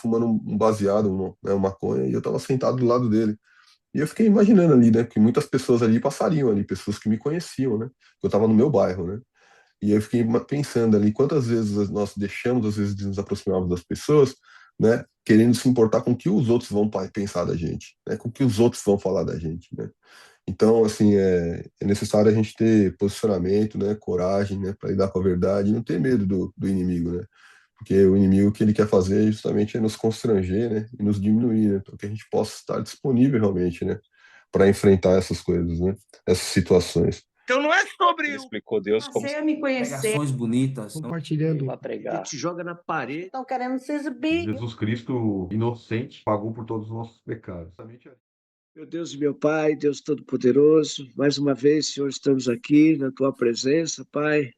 fumando um baseado, né, uma maconha, e eu estava sentado do lado dele. E eu fiquei imaginando ali, né, que muitas pessoas ali passariam ali, pessoas que me conheciam, né, que eu estava no meu bairro, né. E eu fiquei pensando ali quantas vezes nós deixamos, às vezes, de nos aproximarmos das pessoas, né, querendo se importar com o que os outros vão pensar da gente, né, com o que os outros vão falar da gente, né. Então, assim, é necessário a gente ter posicionamento, né, coragem, né, para lidar com a verdade e não ter medo do inimigo, né. Porque o inimigo o que ele quer fazer justamente é nos constranger, né, e nos diminuir, né, para que a gente possa estar disponível realmente, né, para enfrentar essas coisas, né, essas situações. Então não é sobre Ele o explicou Deus como Passei a me conhecer. Pregações bonitas. Compartilhando. para que pregar. te joga na parede. Estão querendo se exibir. Jesus Cristo, inocente, pagou por todos os nossos pecados. Meu Deus e meu Pai, Deus Todo-Poderoso, mais uma vez, Senhor, estamos aqui na Tua presença, Pai,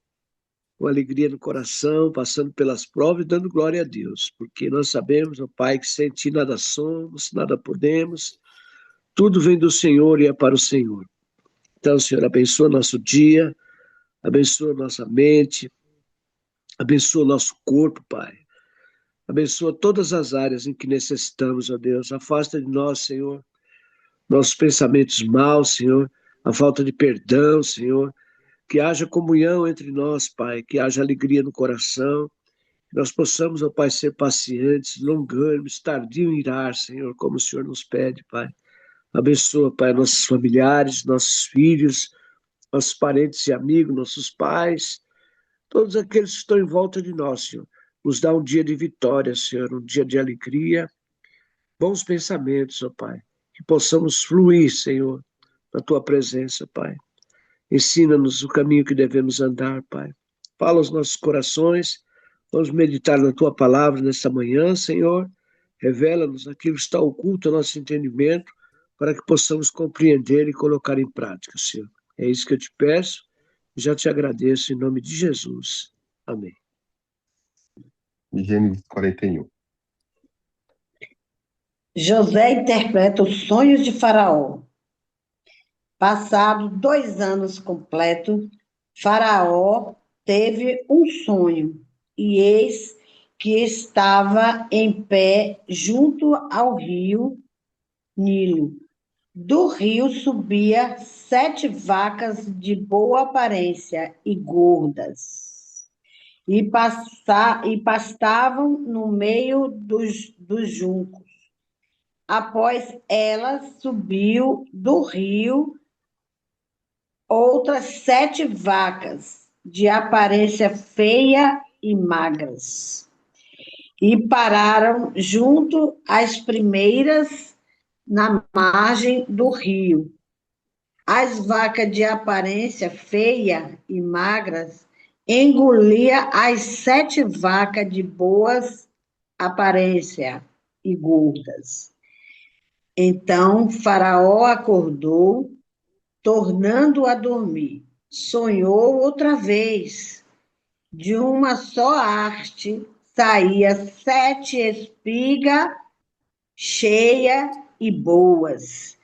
com alegria no coração, passando pelas provas e dando glória a Deus, porque nós sabemos, ó Pai, que sem Ti nada somos, nada podemos, tudo vem do Senhor e é para o Senhor. Então, Senhor, abençoa nosso dia, abençoa nossa mente, abençoa nosso corpo, Pai. Abençoa todas as áreas em que necessitamos, ó Deus. Afasta de nós, Senhor, nossos pensamentos maus, Senhor, a falta de perdão, Senhor. Que haja comunhão entre nós, Pai, que haja alegria no coração, que nós possamos, ó Pai, ser pacientes, longânimos, tardio em irar, Senhor, como o Senhor nos pede, Pai. Abençoa, Pai, nossos familiares, nossos filhos, nossos parentes e amigos, nossos pais, todos aqueles que estão em volta de nós, Senhor. Nos dá um dia de vitória, Senhor, um dia de alegria, bons pensamentos, ó Pai. Que possamos fluir, Senhor, na Tua presença, Pai. Ensina-nos o caminho que devemos andar, Pai. Fala aos nossos corações, vamos meditar na Tua palavra nesta manhã, Senhor. Revela-nos aquilo que está oculto ao nosso entendimento, para que possamos compreender e colocar em prática, Senhor. É isso que eu te peço e já te agradeço em nome de Jesus. Amém. Gênesis 41. José interpreta os sonhos de Faraó. Passado 2 anos completos, Faraó teve um sonho, e eis que estava em pé junto ao rio Nilo. Do rio subia 7 vacas de boa aparência e gordas, e pastavam no meio dos juncos. Após elas, subiu do rio outras 7 vacas, de aparência feia e magras, e pararam junto às primeiras na margem do rio. As vacas de aparência feia e magras engolia as 7 vacas de boas aparência e gordas. Então Faraó acordou, tornando a dormir. Sonhou outra vez. De uma só haste saía 7 espigas cheias e boas.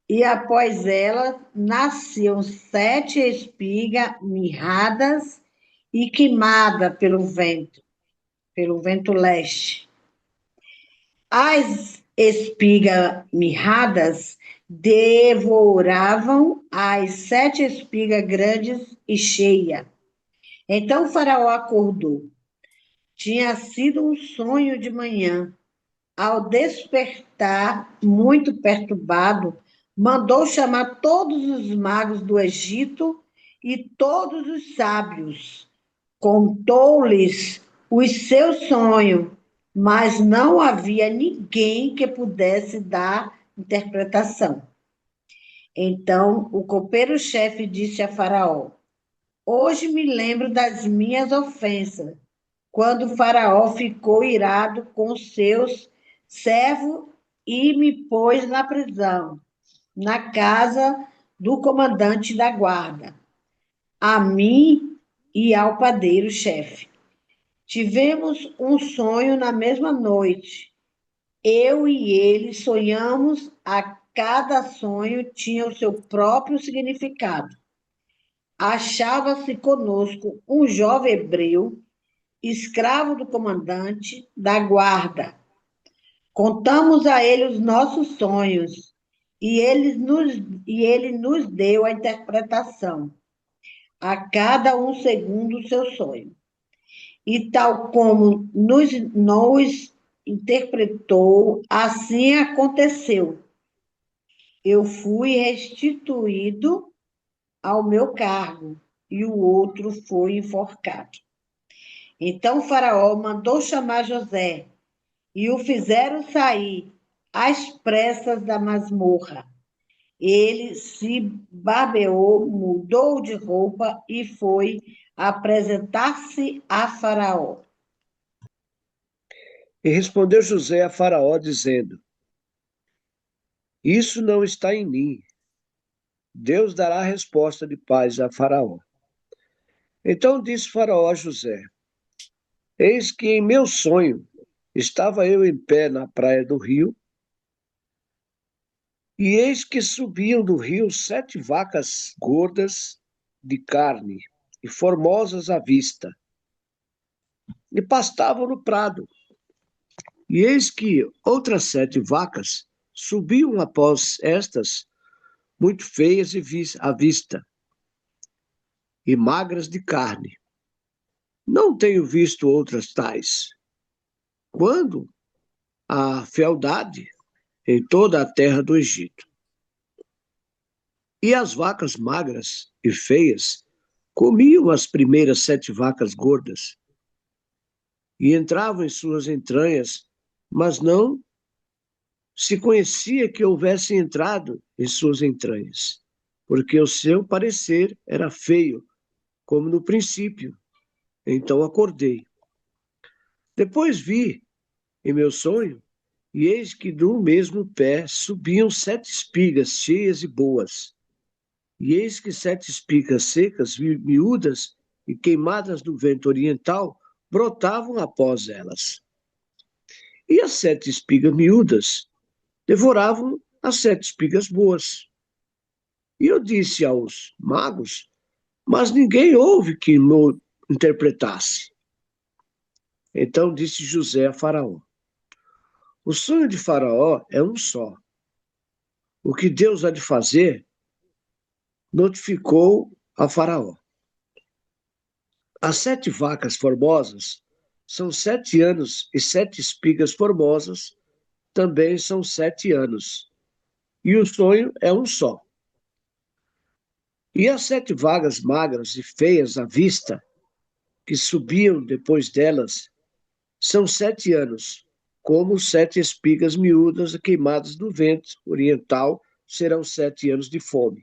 E após ela nasciam 7 espigas mirradas e queimadas pelo vento leste. As espigas mirradas devoravam as 7 espigas grandes e cheias. Então Faraó acordou. Tinha sido um sonho de manhã. Ao despertar, muito perturbado, mandou chamar todos os magos do Egito e todos os sábios. Contou-lhes os seus sonhos, mas não havia ninguém que pudesse dar interpretação. Então o copeiro-chefe disse a Faraó: Hoje me lembro das minhas ofensas, quando Faraó ficou irado com seus servos e me pôs na prisão, na casa do comandante da guarda, a mim e ao padeiro-chefe. Tivemos um sonho na mesma noite. Eu e ele sonhamos, a cada sonho tinha o seu próprio significado. Achava-se conosco um jovem hebreu, escravo do comandante da guarda. Contamos a ele os nossos sonhos e ele nos deu a interpretação, a cada um segundo o seu sonho. E tal como nos interpretou, assim aconteceu. Eu fui restituído ao meu cargo e o outro foi enforcado. Então Faraó mandou chamar José e o fizeram sair às pressas da masmorra. Ele se barbeou, mudou de roupa e foi apresentar-se a Faraó. E respondeu José a Faraó, dizendo: Isso não está em mim. Deus dará resposta de paz a Faraó. Então disse Faraó a José: Eis que em meu sonho estava eu em pé na praia do rio, e eis que subiam do rio 7 vacas gordas de carne e formosas à vista, e pastavam no prado. E eis que outras 7 vacas subiam após estas, muito feias à vista, e magras de carne. Não tenho visto outras tais. Quando a fealdade em toda a terra do Egito. E as vacas magras e feias comiam as primeiras 7 vacas gordas e entravam em suas entranhas, mas não se conhecia que houvessem entrado em suas entranhas, porque o seu parecer era feio, como no princípio. Então acordei. Depois vi, em meu sonho, e eis que do mesmo pé subiam 7 espigas cheias e boas. E eis que 7 espigas secas, miúdas e queimadas do vento oriental, brotavam após elas. E as 7 espigas miúdas devoravam as 7 espigas boas. E eu disse aos magos, mas ninguém houve que me interpretasse. Então disse José a Faraó: O sonho de Faraó é um só. O que Deus há de fazer, notificou a Faraó. As 7 vacas formosas são 7 anos, e 7 espigas formosas também são 7 anos. E o sonho é um só. E as 7 vacas magras e feias à vista, que subiam depois delas, são 7 anos, como 7 espigas miúdas queimadas do vento oriental serão 7 anos de fome.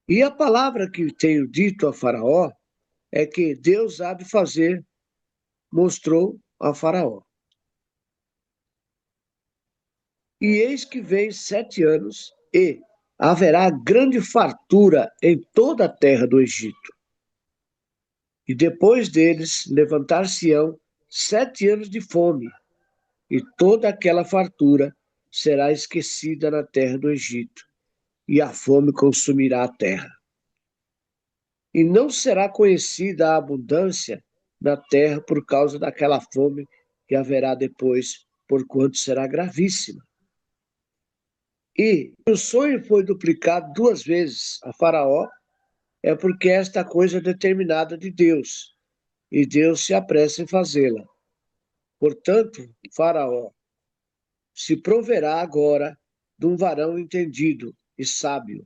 E a palavra que tenho dito a Faraó é que Deus há de fazer, mostrou a Faraó. E eis que vem 7 anos, e haverá grande fartura em toda a terra do Egito. E depois deles levantar-se-ão 7 anos de fome, e toda aquela fartura será esquecida na terra do Egito, e a fome consumirá a terra. E não será conhecida a abundância na terra por causa daquela fome que haverá depois, porquanto será gravíssima. E o sonho foi duplicado 2 vezes a Faraó, é porque esta coisa é determinada de Deus, e Deus se apressa em fazê-la. Portanto, Faraó se proverá agora de um varão entendido e sábio,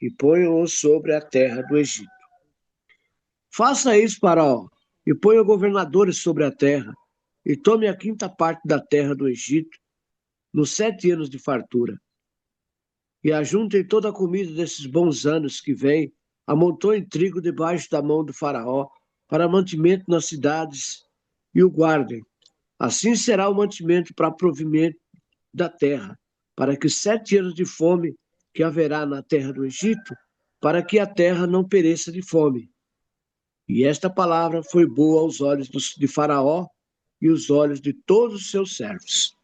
e ponha-o sobre a terra do Egito. Faça isso, Faraó, e ponha governadores sobre a terra, e tome a 5ª parte da terra do Egito, nos 7 anos de fartura. E ajuntem toda a comida desses bons anos que vêm, amontoem trigo debaixo da mão do Faraó, para mantimento nas cidades, e o guardem. Assim será o mantimento para provimento da terra, para que 7 anos de fome que haverá na terra do Egito, para que a terra não pereça de fome. E esta palavra foi boa aos olhos de Faraó e os olhos de todos os seus servos.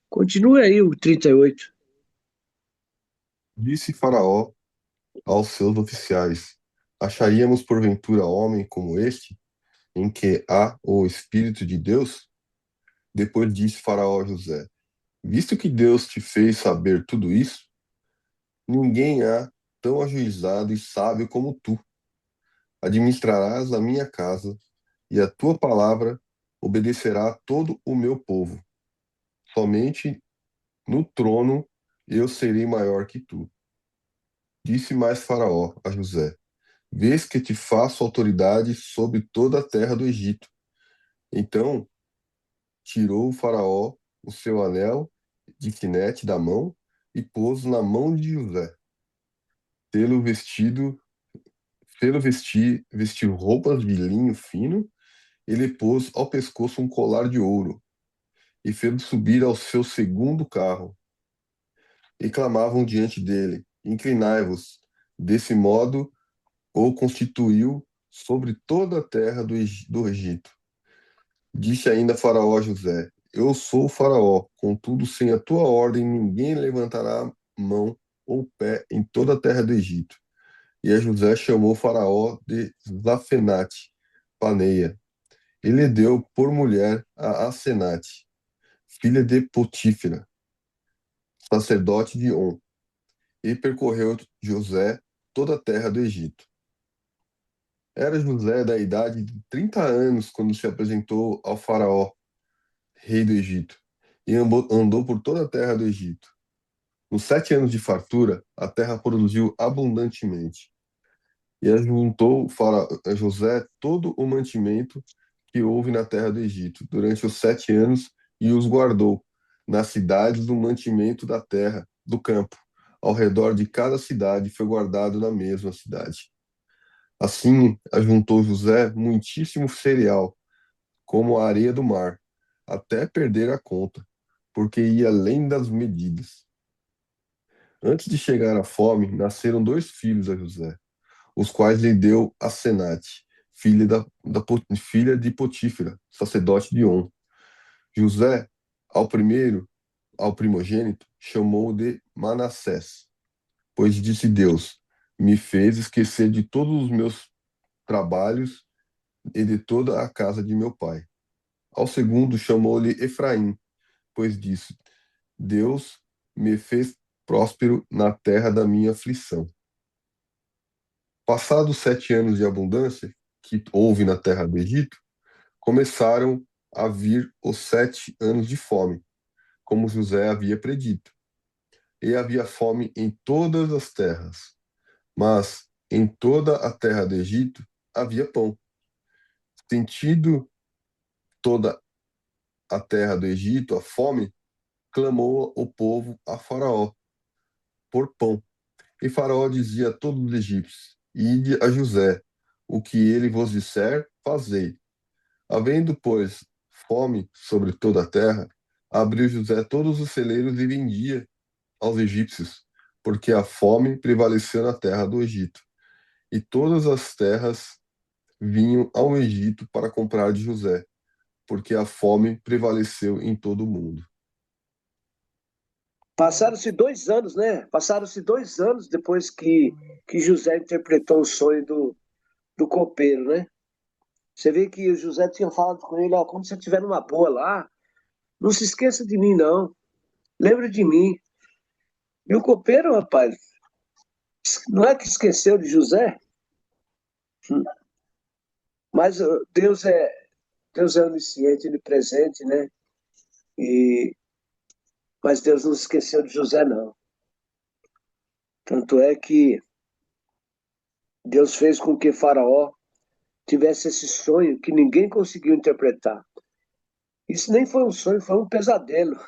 Continue aí o 38. Disse Faraó aos seus oficiais: Acharíamos porventura homem como este, em que há o Espírito de Deus? Depois disse Faraó a José: Visto que Deus te fez saber tudo isso, ninguém há tão ajuizado e sábio como tu. Administrarás a minha casa, e a tua palavra obedecerá a todo o meu povo. Somente no trono eu serei maior que tu. Disse mais Faraó a José: Vês que te faço autoridade sobre toda a terra do Egito. Então tirou o Faraó o seu anel de quinete da mão e pôs na mão de José. Tê-lo vestido, vestiu roupas de linho fino, ele pôs ao pescoço um colar de ouro e fez subir ao seu segundo carro. E clamavam diante dele: Inclinai-vos. Desse modo o constituiu sobre toda a terra do Egito. Disse ainda Faraó a José: Eu sou o Faraó, contudo, sem a tua ordem, ninguém levantará mão ou pé em toda a terra do Egito. E a José chamou Faraó de Zafenate Paneia. Ele deu por mulher a Asenate, filha de Potífera, sacerdote de On, e percorreu José toda a terra do Egito. Era José da idade de 30 anos quando se apresentou ao Faraó, rei do Egito, e andou por toda a terra do Egito. Nos 7 anos de fartura, a terra produziu abundantemente. E ajuntou a José todo o mantimento que houve na terra do Egito durante os 7 anos e os guardou nas cidades do mantimento da terra, do campo. Ao redor de cada cidade foi guardado na mesma cidade. Assim ajuntou José muitíssimo cereal, como a areia do mar, até perder a conta, porque ia além das medidas. Antes de chegar à fome, nasceram 2 filhos a José, os quais lhe deu Asenate, filha de Potífera, sacerdote de On. José, ao primeiro, ao primogênito, chamou de Manassés, pois disse Deus: Me fez esquecer de todos os meus trabalhos e de toda a casa de meu pai. Ao segundo chamou-lhe Efraim, pois disse: Deus me fez próspero na terra da minha aflição. Passados 7 anos de abundância que houve na terra do Egito, começaram a vir os 7 anos de fome, como José havia predito. E havia fome em todas as terras, mas em toda a terra do Egito havia pão. Sentido toda a terra do Egito a fome, clamou o povo a Faraó por pão. E Faraó dizia a todos os egípcios: Ide a José, o que ele vos disser, fazei. Havendo, pois, fome sobre toda a terra, abriu José todos os celeiros e vendia aos egípcios, porque a fome prevaleceu na terra do Egito. E todas as terras vinham ao Egito para comprar de José, porque a fome prevaleceu em todo o mundo. Passaram-se 2 anos, né? Passaram-se 2 anos depois que José interpretou o sonho do copeiro, né? Você vê que o José tinha falado com ele, ó, quando você estiver numa boa lá, não se esqueça de mim, não. Lembra de mim. E o copeiro, rapaz, não é que esqueceu de José? Mas Deus é onisciente, onipresente, né? E, mas Deus não se esqueceu de José, não. Tanto é que Deus fez com que Faraó tivesse esse sonho que ninguém conseguiu interpretar. Isso nem foi um sonho, foi um pesadelo.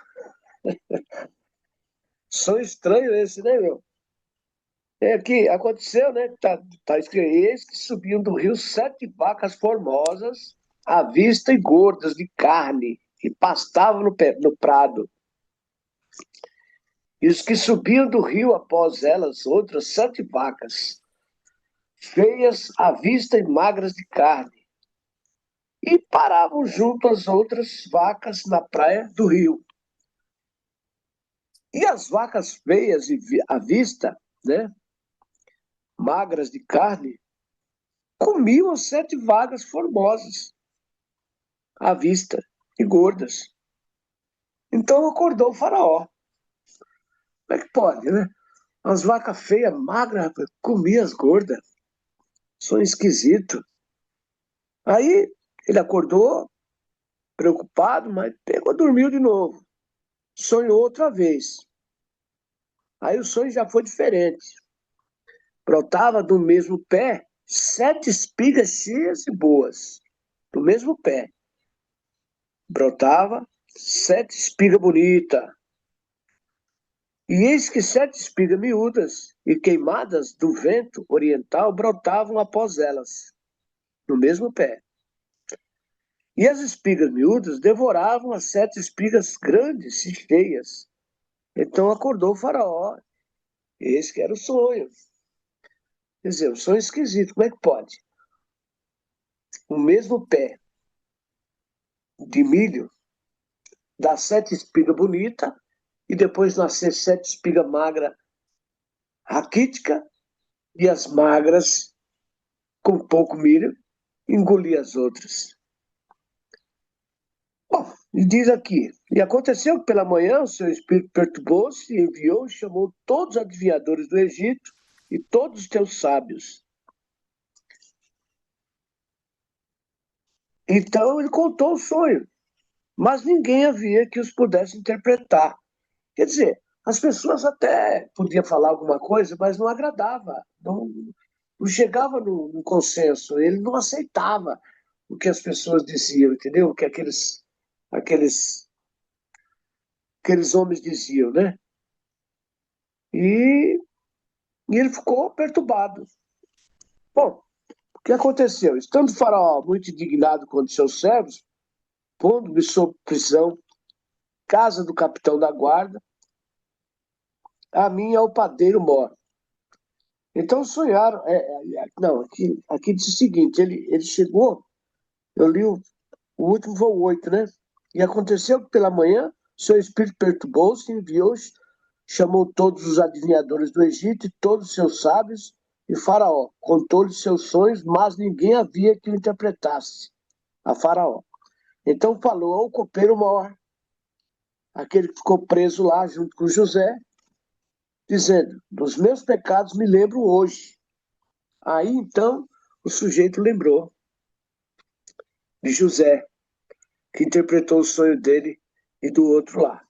Sonho estranho esse, né, meu? É que aconteceu, né? Tá escrito, eis que subiam do rio 7 vacas formosas, à vista e gordas de carne, e pastavam no prado. E os que subiam do rio após elas, outras 7 vacas, feias à vista e magras de carne, e paravam junto às outras vacas na praia do rio. E as vacas feias à vista, né, magras de carne, comiam as 7 vacas formosas à vista e gordas. Então acordou o faraó. Como é que pode, né? As vacas feias, magras, rapaz, comia as gordas. Sonho esquisito. Aí ele acordou, preocupado, mas pegou, dormiu de novo. Sonhou outra vez. Aí o sonho já foi diferente. Brotava do mesmo pé 7 espigas cheias e boas. Do mesmo pé. Brotava 7 espigas bonitas. E eis que 7 espigas miúdas e queimadas do vento oriental brotavam após elas, no mesmo pé. E as espigas miúdas devoravam as 7 espigas grandes e cheias. Então acordou o faraó. Esse que era o sonho. Quer dizer, um sonho esquisito. Como é que pode? O mesmo pé de milho dá 7 espigas bonitas e depois nascer 7 espigas magras, raquítica, e as magras, com pouco milho, engolir as outras. Bom, e diz aqui, e aconteceu que pela manhã o seu espírito perturbou-se, enviou e chamou todos os adivinhadores do Egito e todos os teus sábios. Então ele contou o sonho, mas ninguém havia que os pudesse interpretar. Quer dizer, as pessoas até podiam falar alguma coisa, mas não agradava, não chegava no consenso, ele não aceitava o que as pessoas diziam, entendeu? O que aqueles, aqueles homens diziam, né? E, e ele ficou perturbado. Bom, o que aconteceu? Estando o faraó muito indignado contra seus servos, pondo-me sob prisão, casa do capitão da guarda, a mim é o padeiro mor. Então sonharam. Não, aqui diz o seguinte: ele chegou, eu li o último foi o 8, né? E aconteceu que pela manhã seu espírito perturbou-se, enviou, chamou todos os adivinhadores do Egito e todos os seus sábios, e Faraó contou-lhes seus sonhos, mas ninguém havia que o interpretasse a Faraó. Então falou ao copeiro maior, aquele que ficou preso lá junto com José, dizendo: dos meus pecados me lembro hoje. Aí então o sujeito lembrou de José, que interpretou o sonho dele e do outro lá.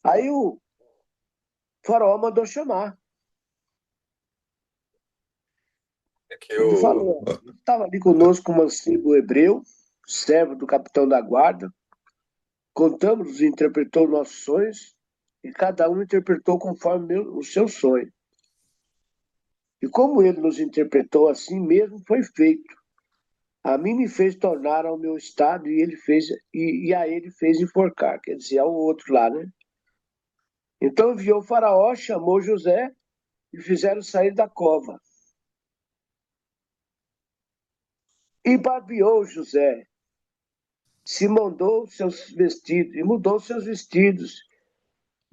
Aí o faraó mandou chamar. É que Ele falou: estava ali conosco um mancebo hebreu, servo do capitão da guarda. Contamos e interpretou nossos sonhos, e cada um interpretou conforme o seu sonho. E como ele nos interpretou assim mesmo, foi feito. A mim me fez tornar ao meu estado e ele fez e a ele fez enforcar, quer dizer, ao outro lá, né? Então enviou o faraó, chamou José e fizeram sair da cova. E barbeou José, se mandou seus vestidos, e mudou seus vestidos,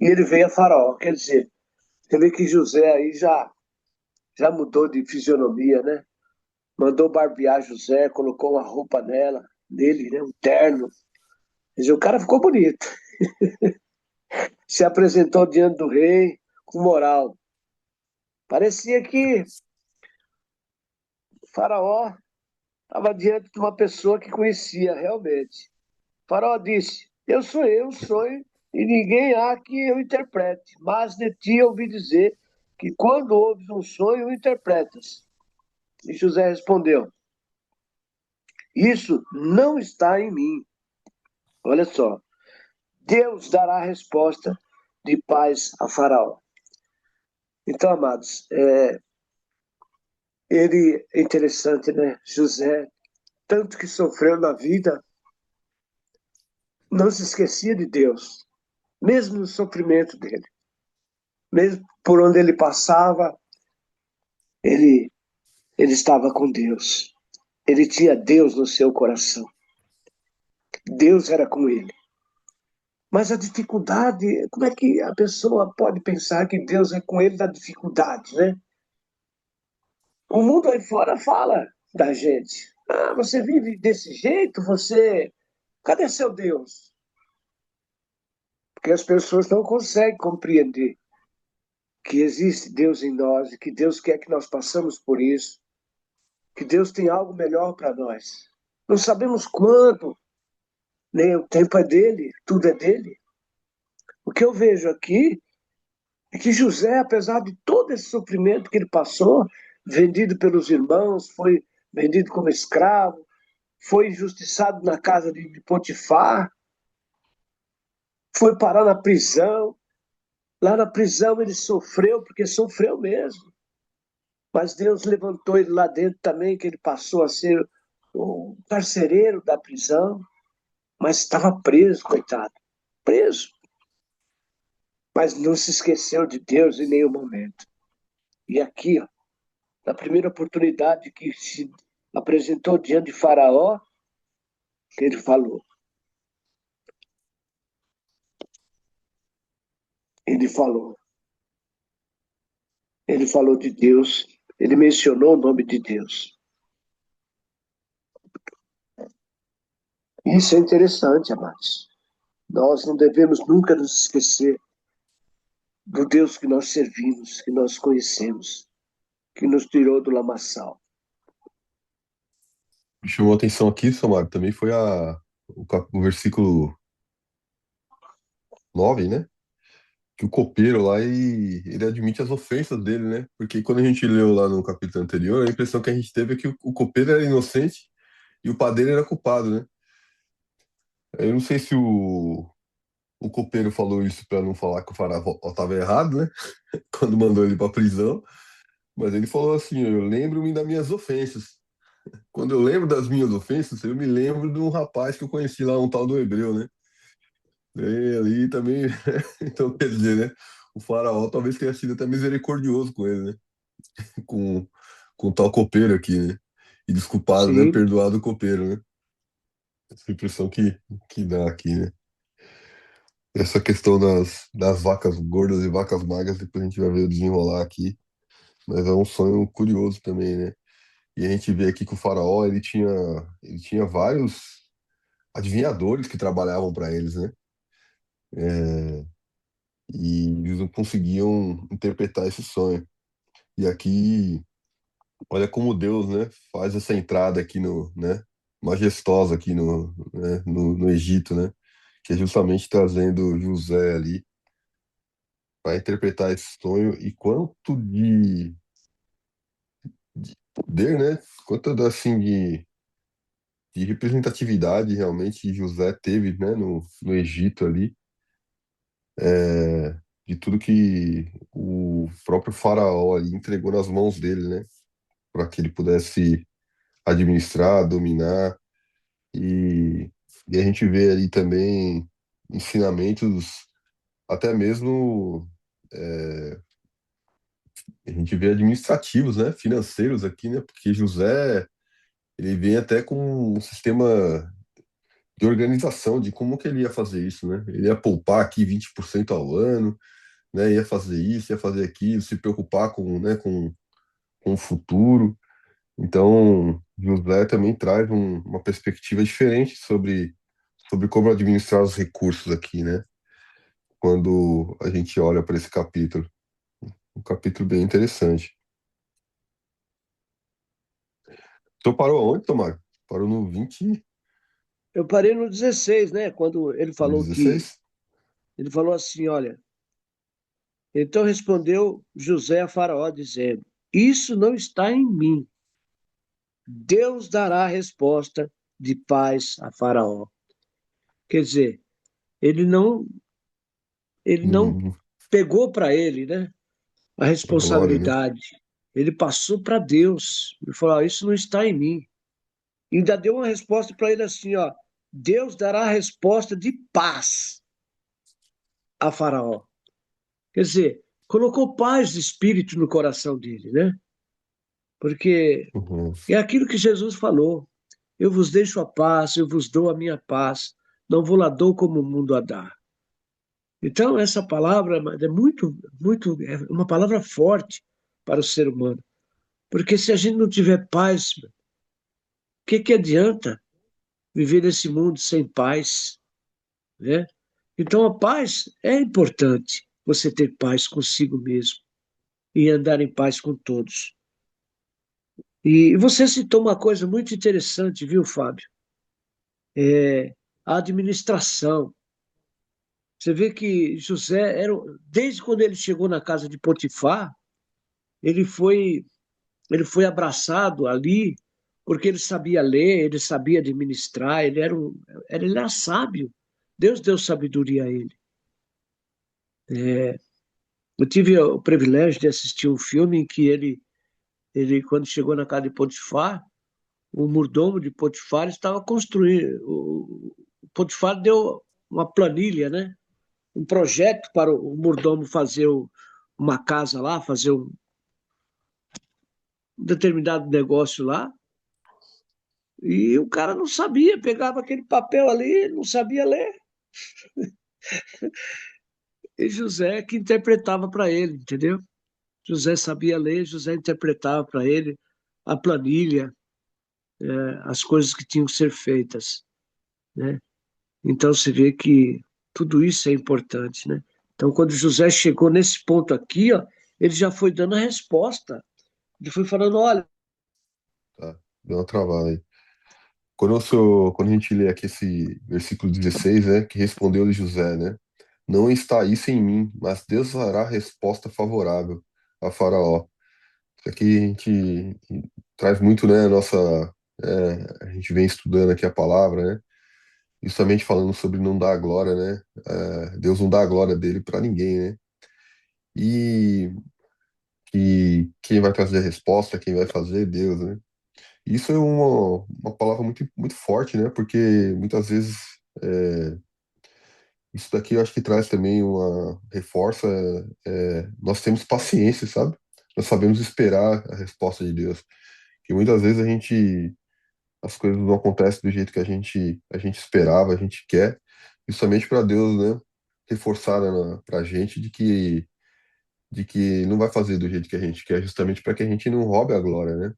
e ele veio a Faraó. Quer dizer, você vê que José aí já mudou de fisionomia, né? Mandou barbear José, colocou uma roupa nele, né? Um terno. Quer dizer, o cara ficou bonito. Se apresentou diante do rei com moral. Parecia que o Faraó estava diante de uma pessoa que conhecia realmente. O Faraó disse: eu sonho, e ninguém há que eu interprete, mas de ti ouvi dizer que quando ouves um sonho, o interpretas. E José respondeu: isso não está em mim. Olha só, Deus dará a resposta de paz a Faraó. Então, amados, ele é interessante, né? José, tanto que sofreu na vida, não se esquecia de Deus, mesmo no sofrimento dele. Mesmo por onde ele passava, ele estava com Deus. Ele tinha Deus no seu coração. Deus era com ele. Mas a dificuldade, como é que a pessoa pode pensar que Deus é com ele na dificuldade, né? O mundo aí fora fala da gente. Ah, você vive desse jeito, você... Cadê seu Deus? Porque as pessoas não conseguem compreender que existe Deus em nós e que Deus quer que nós passemos por isso, que Deus tem algo melhor para nós. Não sabemos quando, nem o tempo é dele, tudo é dele. O que eu vejo aqui é que José, apesar de todo esse sofrimento que ele passou, vendido pelos irmãos, foi vendido como escravo, foi injustiçado na casa de Potifar, foi parar na prisão. Lá na prisão ele sofreu, porque sofreu mesmo. Mas Deus levantou ele lá dentro também, que ele passou a ser o carcereiro da prisão, mas estava preso, coitado, preso. Mas não se esqueceu de Deus em nenhum momento. E aqui, ó, na primeira oportunidade que se apresentou diante de Faraó, que ele falou. Ele falou. Ele falou de Deus, ele mencionou o nome de Deus. Isso é interessante, amados. Nós não devemos nunca nos esquecer do Deus que nós servimos, que nós conhecemos, que nos tirou do lamaçal. Me chamou a atenção aqui, Samara, também foi o versículo 9, né? Que o copeiro lá, ele admite as ofensas dele, né? Porque quando a gente leu lá no capítulo anterior, a impressão que a gente teve é que o copeiro era inocente e o padeiro era culpado, né? Eu não sei se o copeiro falou isso para não falar que o faraó estava errado, né? Quando mandou ele para prisão, mas ele falou assim: eu lembro-me das minhas ofensas. Quando eu lembro das minhas ofensas, eu me lembro de um rapaz que eu conheci lá, um tal do Hebreu, né? E ali também, então quer dizer, né? O faraó talvez tenha sido até misericordioso com ele, né? Com, com o tal copeiro aqui, né? E desculpado, né? Sim, Perdoado o copeiro, né? Essa impressão que dá aqui, né? Essa questão das vacas gordas e vacas magras, depois a gente vai ver o desenrolar aqui. Mas é um sonho curioso também, né? E a gente vê aqui que o faraó, ele tinha vários adivinhadores que trabalhavam para eles, né? É, e eles não conseguiam interpretar esse sonho. E aqui, olha como Deus, né, faz essa entrada aqui né, majestosa aqui no Egito, né, que é justamente trazendo José ali para interpretar esse sonho e quanto de poder, né, quanto assim de representatividade realmente José teve, né, no Egito ali, de tudo que o próprio faraó ali entregou nas mãos dele, né, para que ele pudesse administrar, dominar. E a gente vê ali também ensinamentos, até mesmo a gente vê administrativos, né, financeiros aqui, né, porque José, ele vem até com um sistema de organização de como que ele ia fazer isso, né? Ele ia poupar aqui 20% ao ano, né, ia fazer isso, ia fazer aquilo, se preocupar com o futuro. Então, José também traz uma perspectiva diferente sobre como administrar os recursos aqui, né? Quando a gente olha para esse capítulo. Um capítulo bem interessante. Então parou aonde, Tomás? Parou no 20, eu parei no 16, né? Quando ele no falou que 16? ele falou assim, olha, então respondeu José a Faraó dizendo: isso não está em mim. Deus dará a resposta de paz a Faraó. Quer dizer, ele não ele não Hum, pegou para ele, né, a a glória, né? responsabilidade. Ele passou para Deus. Ele falou: isso não está em mim. E ainda deu uma resposta para ele assim, ó: Deus dará a resposta de paz a Faraó. Quer dizer, colocou paz de espírito no coração dele, né? Porque Uhum, é aquilo que Jesus falou: eu vos deixo a paz, eu vos dou a minha paz, não vou lá dou como o mundo a dá. Então, essa palavra é é uma palavra forte para o ser humano. Porque se a gente não tiver paz, o que adianta viver nesse mundo sem paz, né? Então, a paz é importante, você ter paz consigo mesmo e andar em paz com todos. E você citou uma coisa muito interessante, viu, Fábio? É a administração. Você vê que José era, desde quando ele chegou na casa de Potifar, ele foi, ele foi abraçado ali, porque ele sabia ler, ele sabia administrar, ele era sábio. Deus deu sabedoria a ele. Eu tive o privilégio de assistir um filme em que ele quando chegou na casa de Potifar, o mordomo de Potifar estava construindo. O Potifar deu uma planilha, né? Um projeto para o mordomo fazer uma casa lá, fazer um determinado negócio lá. E o cara não sabia, pegava aquele papel ali, não sabia ler. E José que interpretava para ele, entendeu? José sabia ler, José interpretava para ele a planilha, as coisas que tinham que ser feitas, né? Então você vê que tudo isso é importante, né? Então quando José chegou nesse ponto aqui, ó, ele já foi dando a resposta. Ele foi falando, olha, Tá, deu uma travada aí. Quando a gente lê aqui esse versículo 16, né, que respondeu-lhe José, né? Não está isso em mim, mas Deus dará resposta favorável a Faraó. Isso aqui a gente traz muito, né, a nossa, a gente vem estudando aqui a palavra, né? Justamente falando sobre não dar a glória, né? Deus não dá a glória dele para ninguém, né? E que quem vai trazer a resposta, quem vai fazer é Deus, né? Isso é uma palavra muito, muito forte, né? Porque muitas vezes é, isso daqui eu acho que traz também reforça, nós temos paciência, sabe? Nós sabemos esperar a resposta de Deus. Que muitas vezes as coisas não acontecem do jeito que a gente esperava, a gente quer, justamente para Deus, né? Reforçar para a gente de que não vai fazer do jeito que a gente quer, justamente para que a gente não roube a glória, né?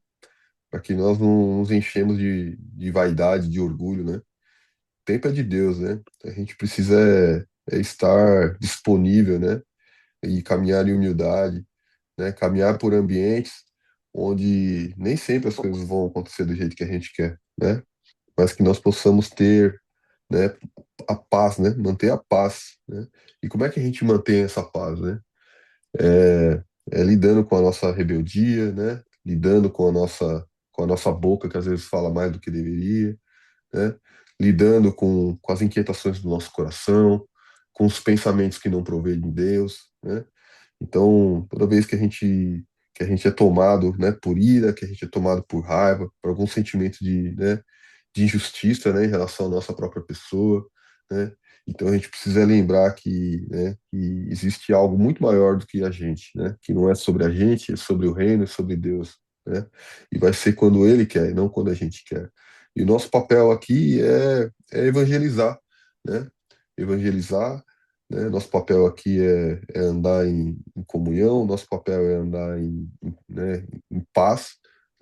Para que nós não nos enchemos de vaidade, de orgulho, né? O tempo é de Deus, né? A gente precisa estar disponível, né? E caminhar em humildade, né? Caminhar por ambientes onde nem sempre as coisas vão acontecer do jeito que a gente quer, né? Mas que nós possamos ter, né? A paz, né? Manter a paz, né? E como é que a gente mantém essa paz, né? Lidando com a nossa rebeldia, né? Lidando com a nossa boca, que às vezes fala mais do que deveria, né? Lidando com as inquietações do nosso coração, com os pensamentos que não provêm de Deus, né? Então, toda vez que a gente é tomado, né, por ira, que a gente é tomado por raiva, por algum sentimento de injustiça, né, em relação à nossa própria pessoa, né? Então a gente precisa lembrar que existe algo muito maior do que a gente, né? Que não é sobre a gente, é sobre o reino, é sobre Deus, né? E vai ser quando Ele quer, e não quando a gente quer. E o nosso papel aqui é evangelizar, né? Evangelizar, né? Nosso papel aqui é andar em comunhão, nosso papel é andar né, em paz,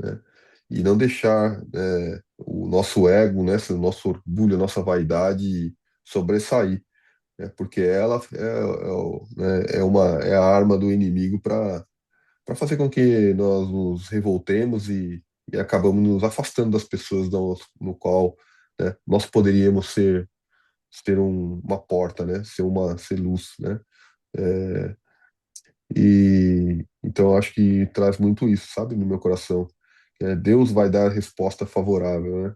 né? E não deixar, o nosso ego, né, o nosso orgulho, a nossa vaidade sobressair, né? Porque ela é a arma do inimigo para fazer com que nós nos revoltemos e acabamos nos afastando das pessoas no qual, né, nós poderíamos ser uma porta, né? Ser luz, né? É, e então eu acho que traz muito isso, sabe, no meu coração. Deus vai dar a resposta favorável, né?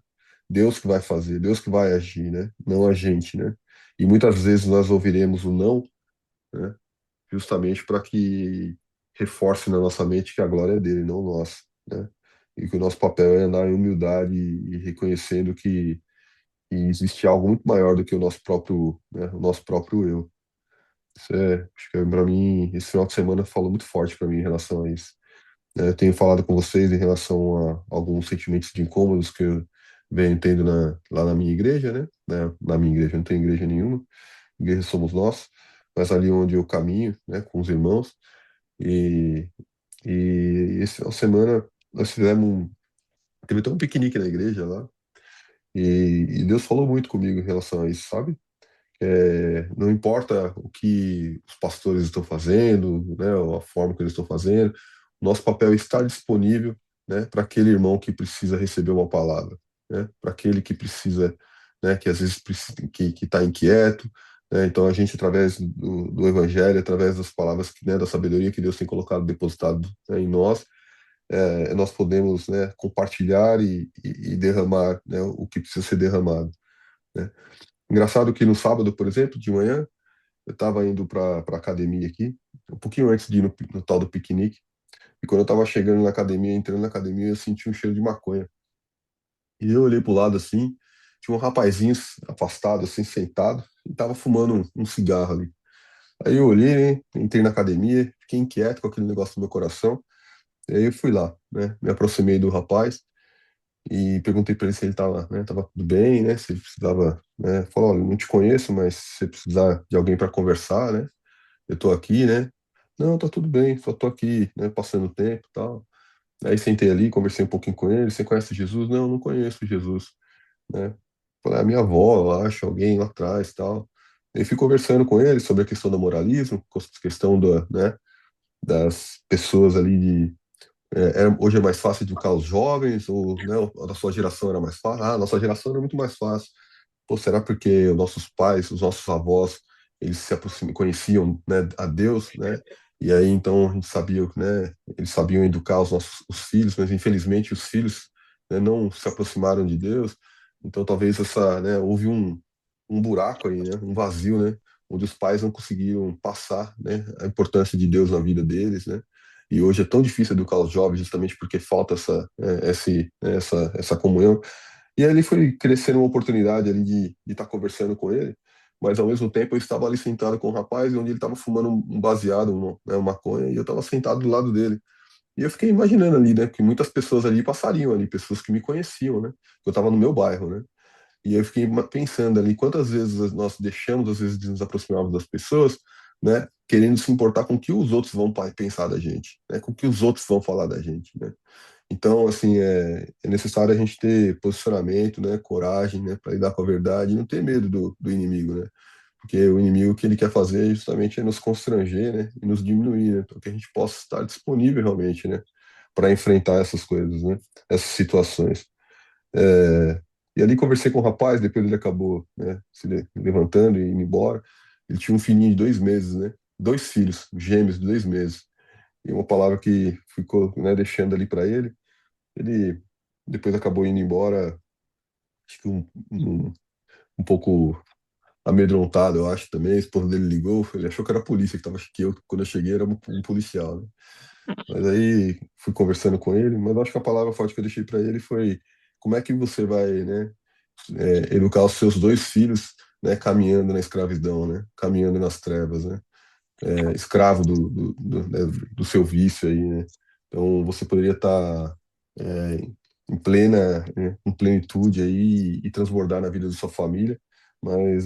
Deus que vai fazer, Deus que vai agir, né? Não a gente, né? E muitas vezes nós ouviremos o não, né? Justamente para que reforce na nossa mente que a glória é dele, não nossa, né? E que o nosso papel é andar em humildade e reconhecendo que existe algo muito maior do que o nosso próprio eu. Acho que para mim, esse final de semana falou muito forte para mim em relação a isso. Eu tenho falado com vocês em relação a alguns sentimentos de incômodos que eu venho tendo lá na minha igreja, né? Na minha igreja, eu não tenho igreja nenhuma, igreja somos nós, mas ali onde eu caminho, né, com os irmãos. E, e esse final de semana nós teve até um piquenique na igreja lá, e Deus falou muito comigo em relação a isso, sabe? Não importa o que os pastores estão fazendo, né, ou a forma que eles estão fazendo, nosso papel é estar disponível, né, para aquele irmão que precisa receber uma palavra, né, para aquele que precisa, né, que às vezes que está inquieto, né, então a gente através do Evangelho, através das palavras, né, da sabedoria que Deus tem colocado depositado, né, em nós, nós podemos, né, compartilhar e derramar, né, o que precisa ser derramado, né. Engraçado que no sábado, por exemplo, de manhã, eu estava indo para academia aqui, um pouquinho antes de ir no tal do piquenique, e quando eu estava chegando na academia, entrando na academia, eu senti um cheiro de maconha. E eu olhei pro lado assim, tinha um rapazinho afastado, assim, sentado, e tava fumando um cigarro ali. Aí eu olhei, né, entrei na academia, fiquei inquieto com aquele negócio no meu coração, e aí eu fui lá, né, me aproximei do rapaz e perguntei para ele se ele tava, né, tava tudo bem, né, se ele precisava, né, falou, olha, não te conheço, mas se você precisar de alguém para conversar, né, eu tô aqui, né? Não, tá tudo bem, só tô aqui, né, passando o tempo e tal. Aí sentei ali, conversei um pouquinho com ele. Você conhece Jesus? Não, não conheço Jesus, né? Falei, a minha avó, eu acho, alguém lá atrás, tal. Aí fui conversando com ele sobre a questão do moralismo, questão né, das pessoas ali hoje é mais fácil educar os jovens, ou, né, a da sua geração era mais fácil. Ah, a nossa geração era muito mais fácil. Pô, será porque os nossos pais, os nossos avós, eles se conheciam, né, a Deus, né? E aí então a gente sabia, né? Eles sabiam educar os filhos, mas infelizmente os filhos, né, não se aproximaram de Deus. Então talvez houve um buraco aí, né? Um vazio, né? Onde os pais não conseguiram passar, né? A importância de Deus na vida deles, né? E hoje é tão difícil educar os jovens justamente porque falta essa comunhão. E aí ele foi crescendo uma oportunidade ali de estar conversando com ele, mas ao mesmo tempo eu estava ali sentado com o rapaz, onde ele estava fumando um baseado, uma maconha, e eu estava sentado do lado dele. E eu fiquei imaginando ali, né, que muitas pessoas ali passariam ali, pessoas que me conheciam, né, eu estava no meu bairro, né, e eu fiquei pensando ali quantas vezes nós deixamos, às vezes, de nos aproximarmos das pessoas, né, querendo se importar com o que os outros vão pensar da gente, né, com o que os outros vão falar da gente, né. Então, assim, é necessário a gente ter posicionamento, né, coragem, né, para lidar com a verdade e não ter medo do inimigo, né? Porque o inimigo, o que ele quer fazer justamente é nos constranger, né, e nos diminuir, né, para que a gente possa estar disponível realmente, né, para enfrentar essas coisas, né, essas situações. É, e ali conversei com o rapaz, depois ele acabou, né, levantando e indo embora. Ele tinha um filhinho de 2 meses, né, dois filhos, gêmeos de 2 meses. E uma palavra que ficou, né, deixando ali para ele. Ele depois acabou indo embora, acho que um pouco amedrontado, eu acho também. A esposa dele ligou, ele achou que era a polícia que estava, que eu, quando eu cheguei, era um policial, né? Mas aí fui conversando com ele, mas acho que a palavra forte que eu deixei para ele foi como é que você vai, né, educar os seus dois filhos, né, caminhando na escravidão, né, caminhando nas trevas, né, escravo né, do seu vício aí, né. Então você poderia estar em plena, em plenitude aí e transbordar na vida da sua família, mas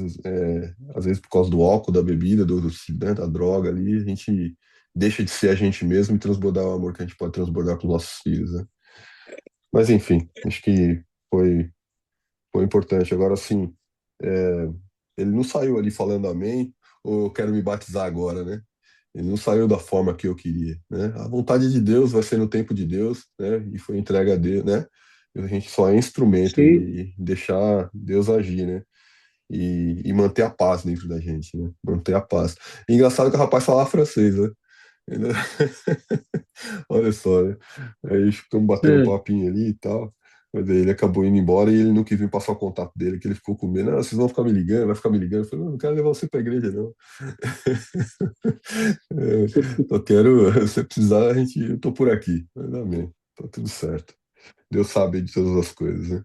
às vezes por causa do álcool, da bebida, né, da droga ali, a gente deixa de ser a gente mesmo e transbordar o amor que a gente pode transbordar com os nossos filhos, né? Mas enfim, acho que foi, foi importante. Agora sim, é, ele não saiu ali falando amém, ou eu quero me batizar agora, né? Ele não saiu da forma que eu queria, né? A vontade de Deus vai ser no tempo de Deus, né? E foi entregue a Deus, né? A gente só é instrumento Sim. e deixar Deus agir, né? E manter a paz dentro da gente, né? Manter a paz. E engraçado que o rapaz falava francês, né? Ele- Olha só, né? Aí ficamos batendo um É. papinho ali e tal. Mas aí ele acabou indo embora e ele não quis me passar o contato dele, que ele ficou com medo. Não, vocês vão ficar me ligando, vai ficar me ligando. Eu falei, não quero levar você pra igreja, não. Só quero, se precisar, eu tô por aqui. Mas amém. Tá tudo certo. Deus sabe de todas as coisas, né?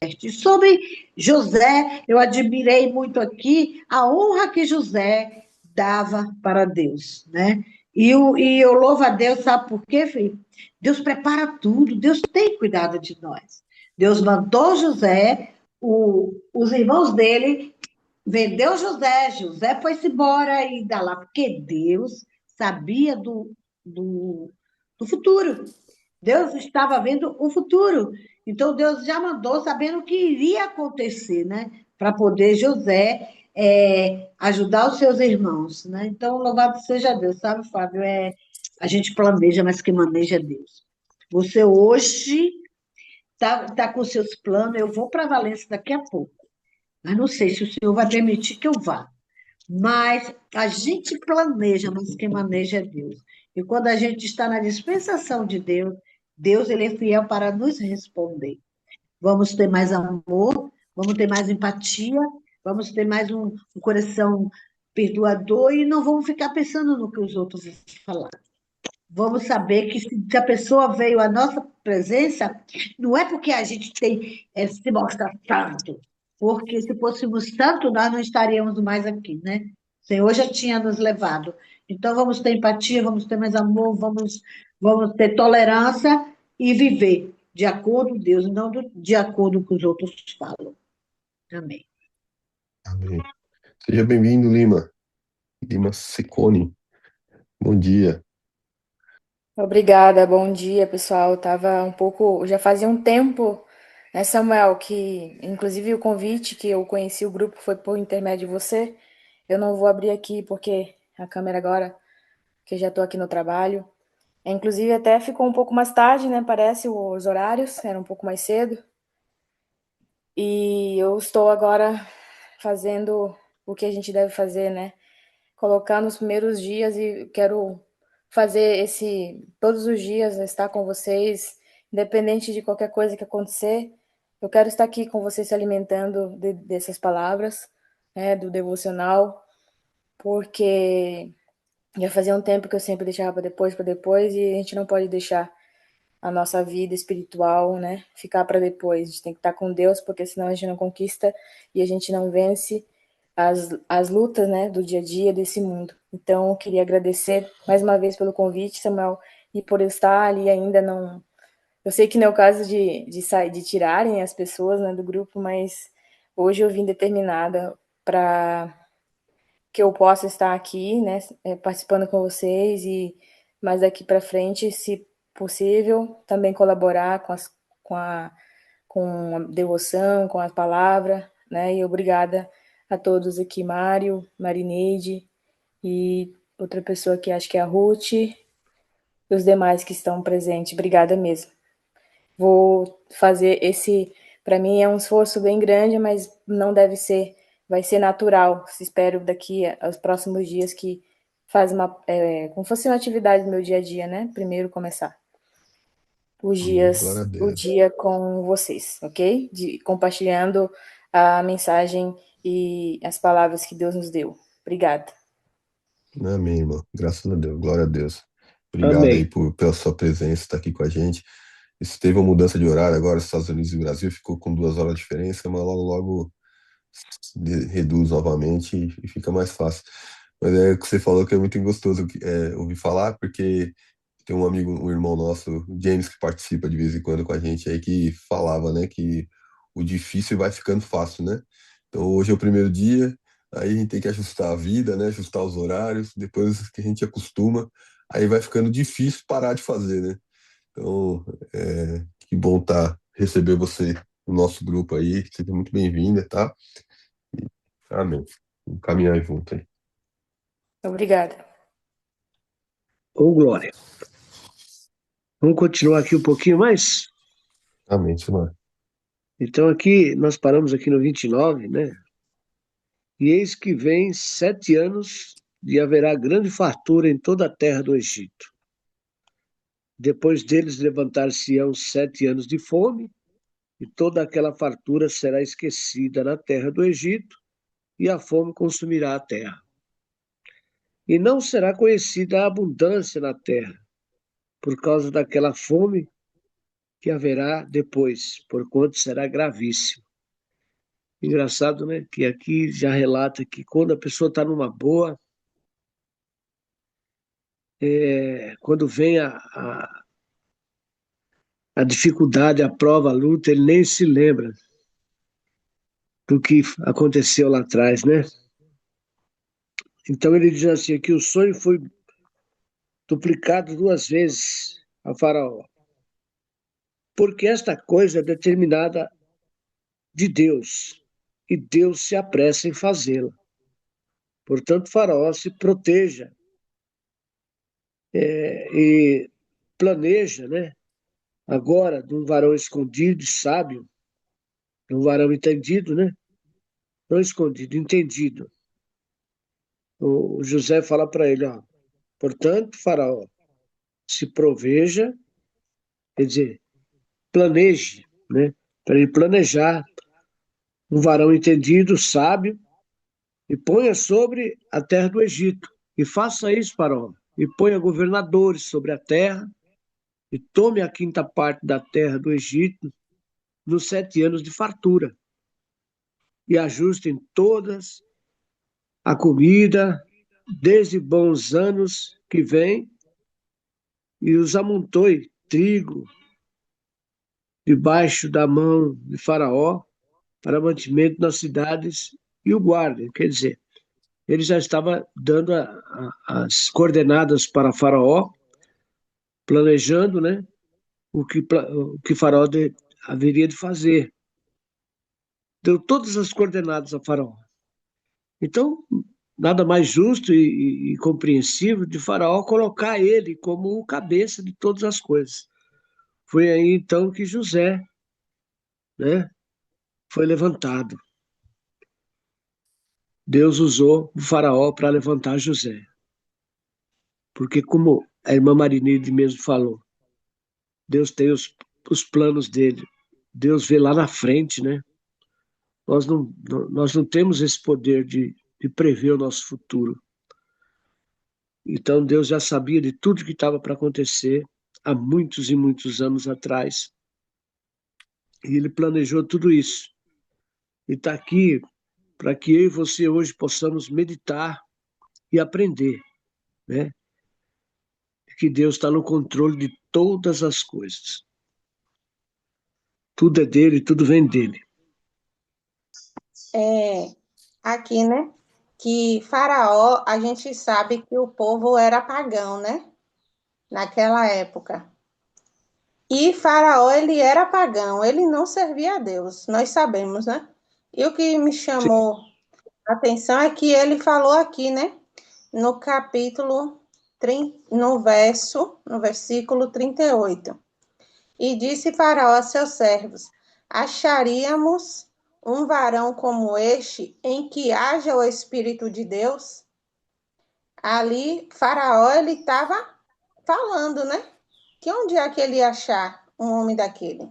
E sobre José, eu admirei muito aqui a honra que José dava para Deus, né? E eu louvo a Deus, sabe por quê, filho? Deus prepara tudo, Deus tem cuidado de nós. Deus mandou José, os irmãos dele vendeu José, José foi-se embora e dá lá, porque Deus sabia do, do futuro. Deus estava vendo o futuro. Então Deus já mandou sabendo o que iria acontecer, né? para poder José ajudar os seus irmãos, né? Então, louvado seja Deus, sabe, Fábio? A gente planeja, mas quem maneja é Deus. Você hoje tá com seus planos, eu vou para Valência daqui a pouco, mas não sei se o senhor vai permitir que eu vá. Mas a gente planeja, mas quem maneja é Deus. E quando a gente está na dispensação de Deus, Deus ele é fiel para nos responder. Vamos ter mais amor, vamos ter mais empatia, vamos ter mais um coração perdoador e não vamos ficar pensando no que os outros falar. Vamos saber que se a pessoa veio à nossa presença, não é porque a gente tem se mostra tanto, porque se fôssemos tanto, nós não estaríamos mais aqui, né? O Senhor já tinha nos levado. Então, vamos ter empatia, vamos ter mais amor, vamos ter tolerância e viver de acordo com Deus, não de acordo com os outros falam. Amém. Amém. Seja bem-vindo, Lima. Lima Secone. Bom dia. Obrigada, bom dia, pessoal. Tava um pouco, já fazia um tempo, né, Samuel, que inclusive o convite que eu conheci o grupo foi por intermédio de você. Eu não vou abrir aqui porque a câmera agora, que eu já estou aqui no trabalho. Inclusive até ficou um pouco mais tarde, né? Parece os horários, era um pouco mais cedo. E eu estou agora fazendo o que a gente deve fazer, né? Colocando os primeiros dias e quero fazer todos os dias estar com vocês, independente de qualquer coisa que acontecer. Eu quero estar aqui com vocês se alimentando dessas palavras, né, do devocional, porque já fazia um tempo que eu sempre deixava para depois e a gente não pode deixar a nossa vida espiritual, né, ficar para depois. A gente tem que estar com Deus, porque senão a gente não conquista e a gente não vence as lutas, né, do dia a dia desse mundo. Então, eu queria agradecer mais uma vez pelo convite, Samuel, e por estar ali ainda não. Eu sei que não é o caso de sair, de tirarem as pessoas, né, do grupo, mas hoje eu vim determinada para que eu possa estar aqui, né, participando com vocês e mais daqui para frente, se possível, também colaborar com a devoção, com a palavra, né? E obrigada a todos aqui, Mário, Marineide e outra pessoa que acho que é a Ruth e os demais que estão presentes. Obrigada mesmo. Vou fazer para mim é um esforço bem grande, mas não deve ser, vai ser natural. Espero daqui aos próximos dias que faz como fosse uma atividade do meu dia a dia, né? Primeiro começar Amém. Glória a o Deus. dia com vocês, ok? Compartilhando a mensagem e as palavras que Deus nos deu. Obrigada. Amém, irmão. Graças a Deus. Glória a Deus. Obrigado aí Amém. pela sua presença, estar aqui com a gente. Isso teve uma mudança de horário agora, Estados Unidos e Brasil ficou com 2 horas de diferença, mas logo, logo reduz novamente e fica mais fácil. Mas é o que você falou que é muito gostoso ouvir falar, porque tem um amigo, um irmão nosso, o James, que participa de vez em quando com a gente aí, que falava, né, que o difícil vai ficando fácil, né? Então hoje é o primeiro dia, aí a gente tem que ajustar a vida, né, ajustar os horários, depois que a gente acostuma, aí vai ficando difícil parar de fazer, né? Então, que bom receber você no nosso grupo aí, seja muito bem-vinda, tá? Amém. Vamos caminhar junto aí. Obrigada. Ô, Glória. Vamos continuar aqui um pouquinho mais? Amém, Senhor. Então, aqui, nós paramos aqui no 29, né? E eis que vem 7 anos e haverá grande fartura em toda a terra do Egito. Depois deles levantar-se-ão 7 anos de fome, e toda aquela fartura será esquecida na terra do Egito, e a fome consumirá a terra. E não será conhecida a abundância na terra, por causa daquela fome que haverá depois, porquanto será gravíssimo. Engraçado, né? Que aqui já relata que quando a pessoa está numa boa, quando vem a dificuldade, a prova, a luta, ele nem se lembra do que aconteceu lá atrás, né? Então ele diz assim que o sonho foi duplicado 2 vezes a Faraó, porque esta coisa é determinada de Deus, e Deus se apressa em fazê-la. Portanto, Faraó se proteja e planeja, né? Agora, de um varão escondido e sábio, de um varão entendido, né? Não escondido, entendido. O José fala para ele, ó, portanto, Faraó, se proveja, quer dizer, planeje, né? Para ele planejar um varão entendido, sábio, e ponha sobre a terra do Egito. E faça isso, Faraó, e ponha governadores sobre a terra, e tome a quinta parte da terra do Egito nos 7 anos de fartura, e ajustem todas a comida, desde bons anos que vem, e os amontoe trigo debaixo da mão de Faraó para mantimento nas cidades e o guardem. Quer dizer, ele já estava dando as coordenadas para Faraó, planejando, né, o que Faraó haveria de fazer. Deu todas as coordenadas a Faraó. Então, nada mais justo e compreensível de Faraó colocar ele como o cabeça de todas as coisas. Foi aí então que José, né, foi levantado. Deus usou o Faraó para levantar José. Porque, como a irmã Marinide mesmo falou, Deus tem os planos dele. Deus vê lá na frente, né? Nós não temos esse poder de prever o nosso futuro. Então, Deus já sabia de tudo que estava para acontecer há muitos e muitos anos atrás. E ele planejou tudo isso. E está aqui para que eu e você hoje possamos meditar e aprender, né? Que Deus está no controle de todas as coisas. Tudo é dele, tudo vem dele. Aqui, né? Que Faraó, a gente sabe que o povo era pagão, né? Naquela época. E Faraó, ele era pagão, ele não servia a Deus, nós sabemos, né? E o que me Sim, chamou a atenção é que ele falou aqui, né? No capítulo, no versículo 38. E disse Faraó a seus servos: acharíamos um varão como este em que haja o Espírito de Deus? Ali, Faraó, ele estava falando, né? Que onde é que ele ia achar um homem daquele?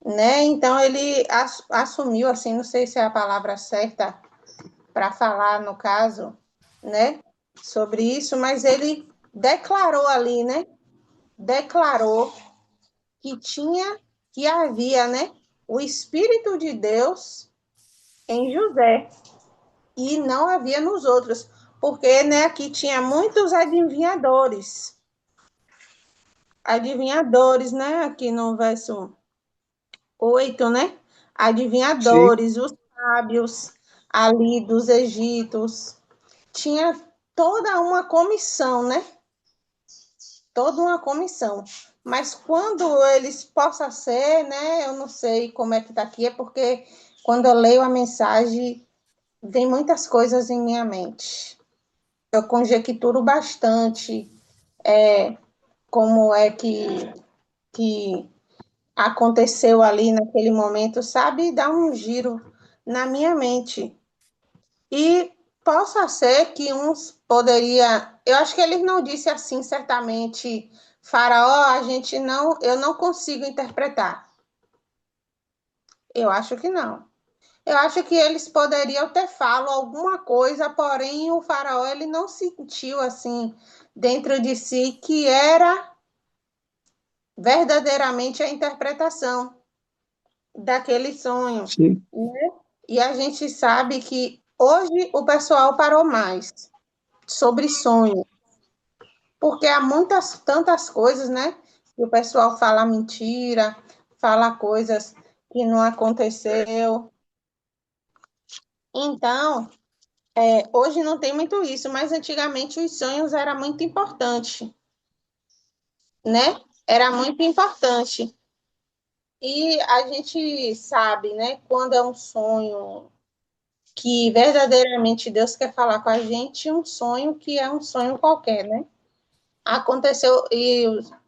Né? Então, ele assumiu, assim, não sei se é a palavra certa para falar, no caso, né? Sobre isso, mas ele declarou ali, né? Declarou que havia, né? O Espírito de Deus em José e não havia nos outros, porque, né? Aqui tinha muitos adivinhadores, né? Aqui no verso 8, né? sim, Adivinhadores, os sábios ali dos egípcios. Tinha toda uma comissão, né? Toda uma comissão. Mas quando eles possam ser, né? Eu não sei como é que está aqui, é porque quando eu leio a mensagem, vem muitas coisas em minha mente. Eu conjecturo bastante como é que aconteceu ali naquele momento, sabe? Dá um giro na minha mente. E possa ser que uns poderia, eu acho que ele não disse assim certamente, Faraó, eu não consigo interpretar. Eu acho que não. Eu acho que eles poderiam ter falado alguma coisa, porém o Faraó ele não sentiu assim dentro de si que era verdadeiramente a interpretação daquele sonho, sim. né? E a gente sabe que hoje o pessoal parou mais sobre sonho, porque há tantas coisas, né? Que o pessoal fala mentira, fala coisas que não aconteceu. Então, hoje não tem muito isso, mas antigamente os sonhos era muito importante, né? Era muito importante. E a gente sabe, né, quando é um sonho que verdadeiramente Deus quer falar com a gente, um sonho que é um sonho qualquer, né? Aconteceu, e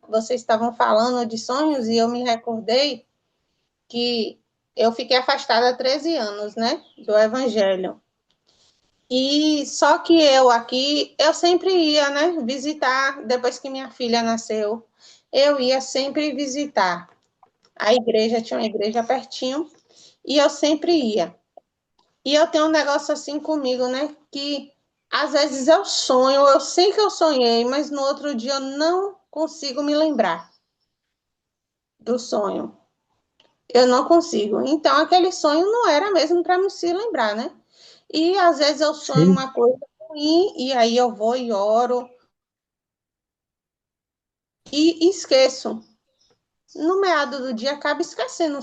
vocês estavam falando de sonhos, e eu me recordei que eu fiquei afastada há 13 anos, né, do Evangelho. E só que eu aqui, eu sempre ia, né, visitar, depois que minha filha nasceu, eu ia sempre visitar. A igreja, tinha uma igreja pertinho, e eu sempre ia. E eu tenho um negócio assim comigo, né, que às vezes eu sonho, eu sei que eu sonhei, mas no outro dia eu não consigo me lembrar do sonho. Eu não consigo. Então, aquele sonho não era mesmo para me se lembrar, né? E às vezes eu sonho Sim, uma coisa ruim, e aí eu vou e oro e esqueço. No meado do dia, acabo esquecendo.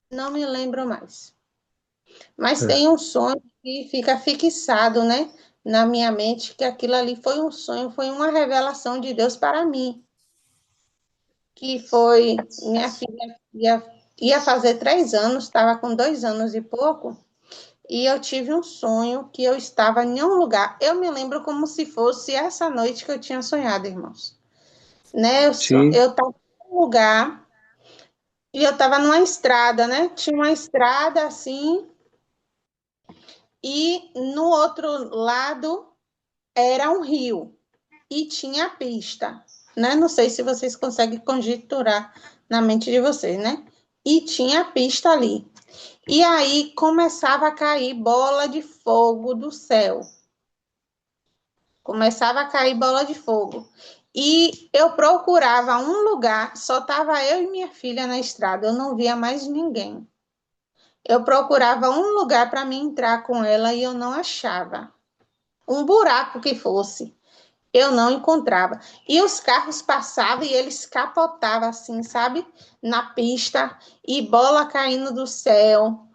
Não me lembro mais. Mas é. tem um sonho que fica fixado, né? Na minha mente, que aquilo ali foi um sonho, foi uma revelação de Deus para mim. Que foi, minha filha ia fazer 3 anos, estava com 2 anos e pouco. E eu tive um sonho que eu estava em um lugar. Eu me lembro como se fosse essa noite que eu tinha sonhado, irmãos. Né? Sim, Eu estava em um lugar e eu estava numa estrada, né? Tinha uma estrada assim, e no outro lado era um rio e tinha a pista, né? Não sei se vocês conseguem conjecturar na mente de vocês, né? E tinha a pista ali. E aí começava a cair bola de fogo do céu. Começava a cair bola de fogo. E eu procurava um lugar, só estava eu e minha filha na estrada, eu não via mais ninguém. Eu procurava um lugar para me entrar com ela e eu não achava. Um buraco que fosse, eu não encontrava. E os carros passavam e eles capotavam assim, sabe? Na pista, e bola caindo do céu.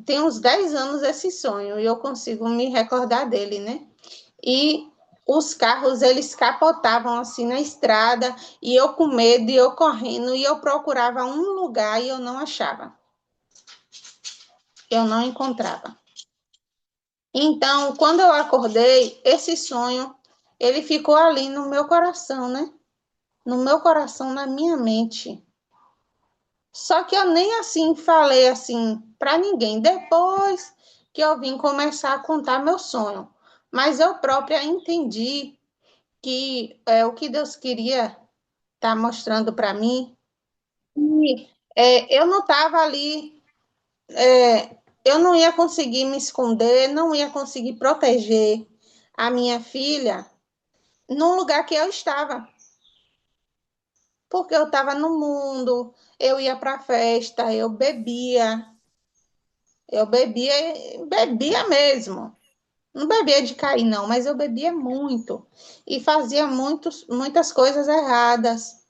Tem uns 10 anos esse sonho e eu consigo me recordar dele, né? E os carros, eles capotavam assim na estrada, e eu com medo, e eu correndo, e eu procurava um lugar e eu não achava. Eu não encontrava. Então, quando eu acordei, esse sonho, ele ficou ali no meu coração, né? No meu coração, na minha mente. Só que eu nem assim falei assim para ninguém. Depois que eu vim começar a contar meu sonho. Mas eu própria entendi que é o que Deus queria estar mostrando para mim. E eu não estava ali, eu não ia conseguir me esconder, não ia conseguir proteger a minha filha no lugar que eu estava. Porque eu estava no mundo, eu ia para a festa, eu bebia mesmo. Não bebia de cair, não, mas eu bebia muito. E fazia muitas coisas erradas.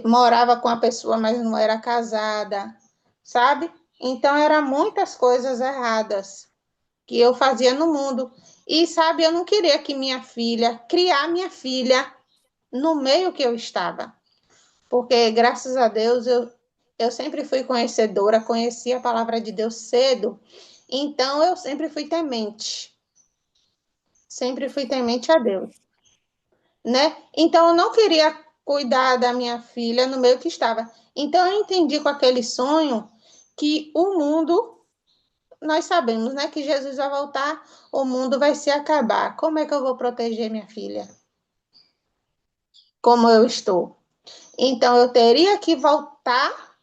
Morava com a pessoa, mas não era casada, sabe? Então, eram muitas coisas erradas que eu fazia no mundo. E, sabe, eu não queria que criar minha filha no meio que eu estava. Porque, graças a Deus, eu sempre fui conhecedora, conheci a palavra de Deus cedo. Então, eu sempre fui temente a Deus, né? Então, eu não queria cuidar da minha filha no meio que estava. Então, eu entendi com aquele sonho que o mundo, nós sabemos, né, que Jesus vai voltar, o mundo vai se acabar. Como é que eu vou proteger minha filha? Como eu estou? Então, eu teria que voltar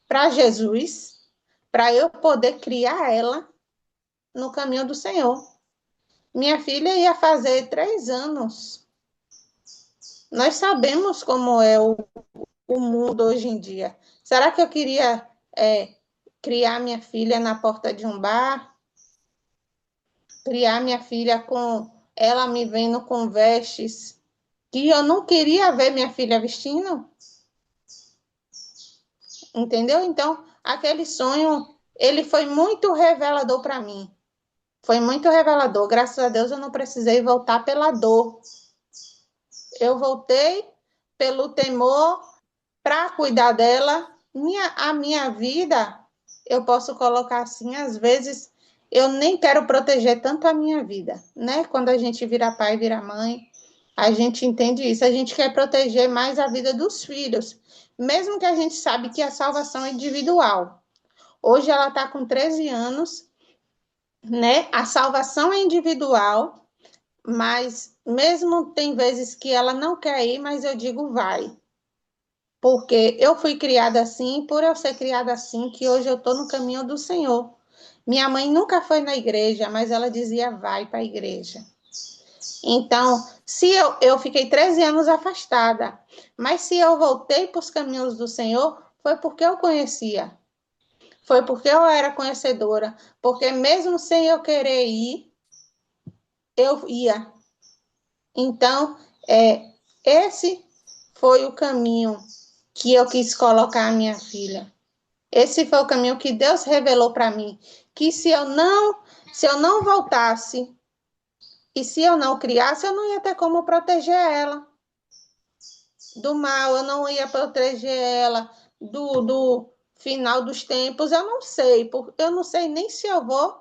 para Jesus, para eu poder criar ela no caminho do Senhor. Minha filha ia fazer 3 anos. Nós sabemos como é o mundo hoje em dia. Será que eu queria criar minha filha na porta de um bar? Criar minha filha com ela me vendo com vestes que eu não queria ver minha filha vestindo? Entendeu? Então, aquele sonho, ele foi muito revelador para mim. Foi muito revelador. Graças a Deus eu não precisei voltar pela dor. Eu voltei pelo temor para cuidar dela. A minha vida, eu posso colocar assim, às vezes eu nem quero proteger tanto a minha vida, né? Quando a gente vira pai, vira mãe, a gente entende isso, a gente quer proteger mais a vida dos filhos, mesmo que a gente sabe que a salvação é individual. Hoje ela está com 13 anos, né? A salvação é individual, mas mesmo tem vezes que ela não quer ir, mas eu digo vai. Porque eu fui criada assim, por eu ser criada assim, que hoje eu estou no caminho do Senhor. Minha mãe nunca foi na igreja, mas ela dizia vai para a igreja. Então, se eu fiquei 13 anos afastada, mas se eu voltei para os caminhos do Senhor, foi porque eu conhecia, foi porque eu era conhecedora, porque mesmo sem eu querer ir, eu ia. Então, esse foi o caminho que eu quis colocar a minha filha. Esse foi o caminho que Deus revelou para mim, que se eu não voltasse e se eu não criasse, eu não ia ter como proteger ela do mal, eu não ia proteger ela do final dos tempos, eu não sei nem se eu vou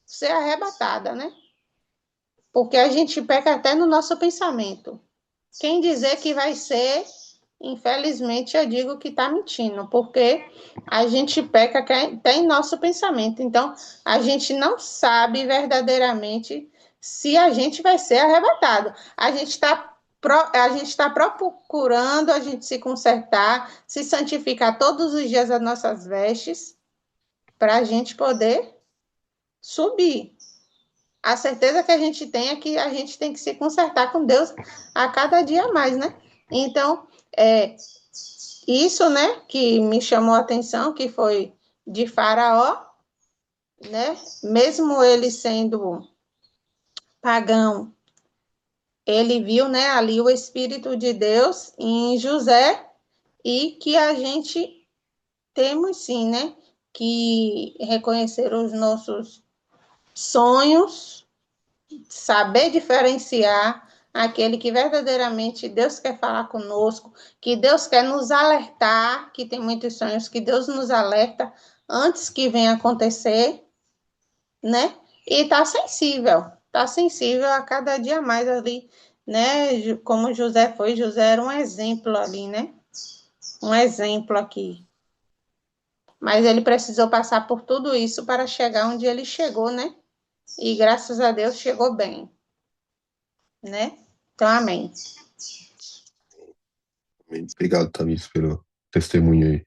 ser arrebatada, né? Porque a gente peca até no nosso pensamento. Quem dizer que vai ser, infelizmente, eu digo que está mentindo, porque a gente peca até em nosso pensamento. Então, a gente não sabe verdadeiramente se a gente vai ser arrebatado. A gente está procurando a gente se consertar, se santificar todos os dias as nossas vestes, para a gente poder subir. A certeza que a gente tem é que a gente tem que se consertar com Deus a cada dia mais, né? Então, isso, né, que me chamou a atenção, que foi de Faraó, né? Mesmo ele sendo pagão, ele viu, né, ali o Espírito de Deus em José e que a gente temos sim, né, que reconhecer os nossos sonhos, saber diferenciar aquele que verdadeiramente Deus quer falar conosco, que Deus quer nos alertar, que tem muitos sonhos que Deus nos alerta antes que venha acontecer, né? E tá sensível a cada dia mais ali, né? Como José era um exemplo ali, né? Um exemplo aqui. Mas ele precisou passar por tudo isso para chegar onde ele chegou, né? E graças a Deus chegou bem, né? Então, amém. Obrigado, Tamiris, pelo testemunho aí.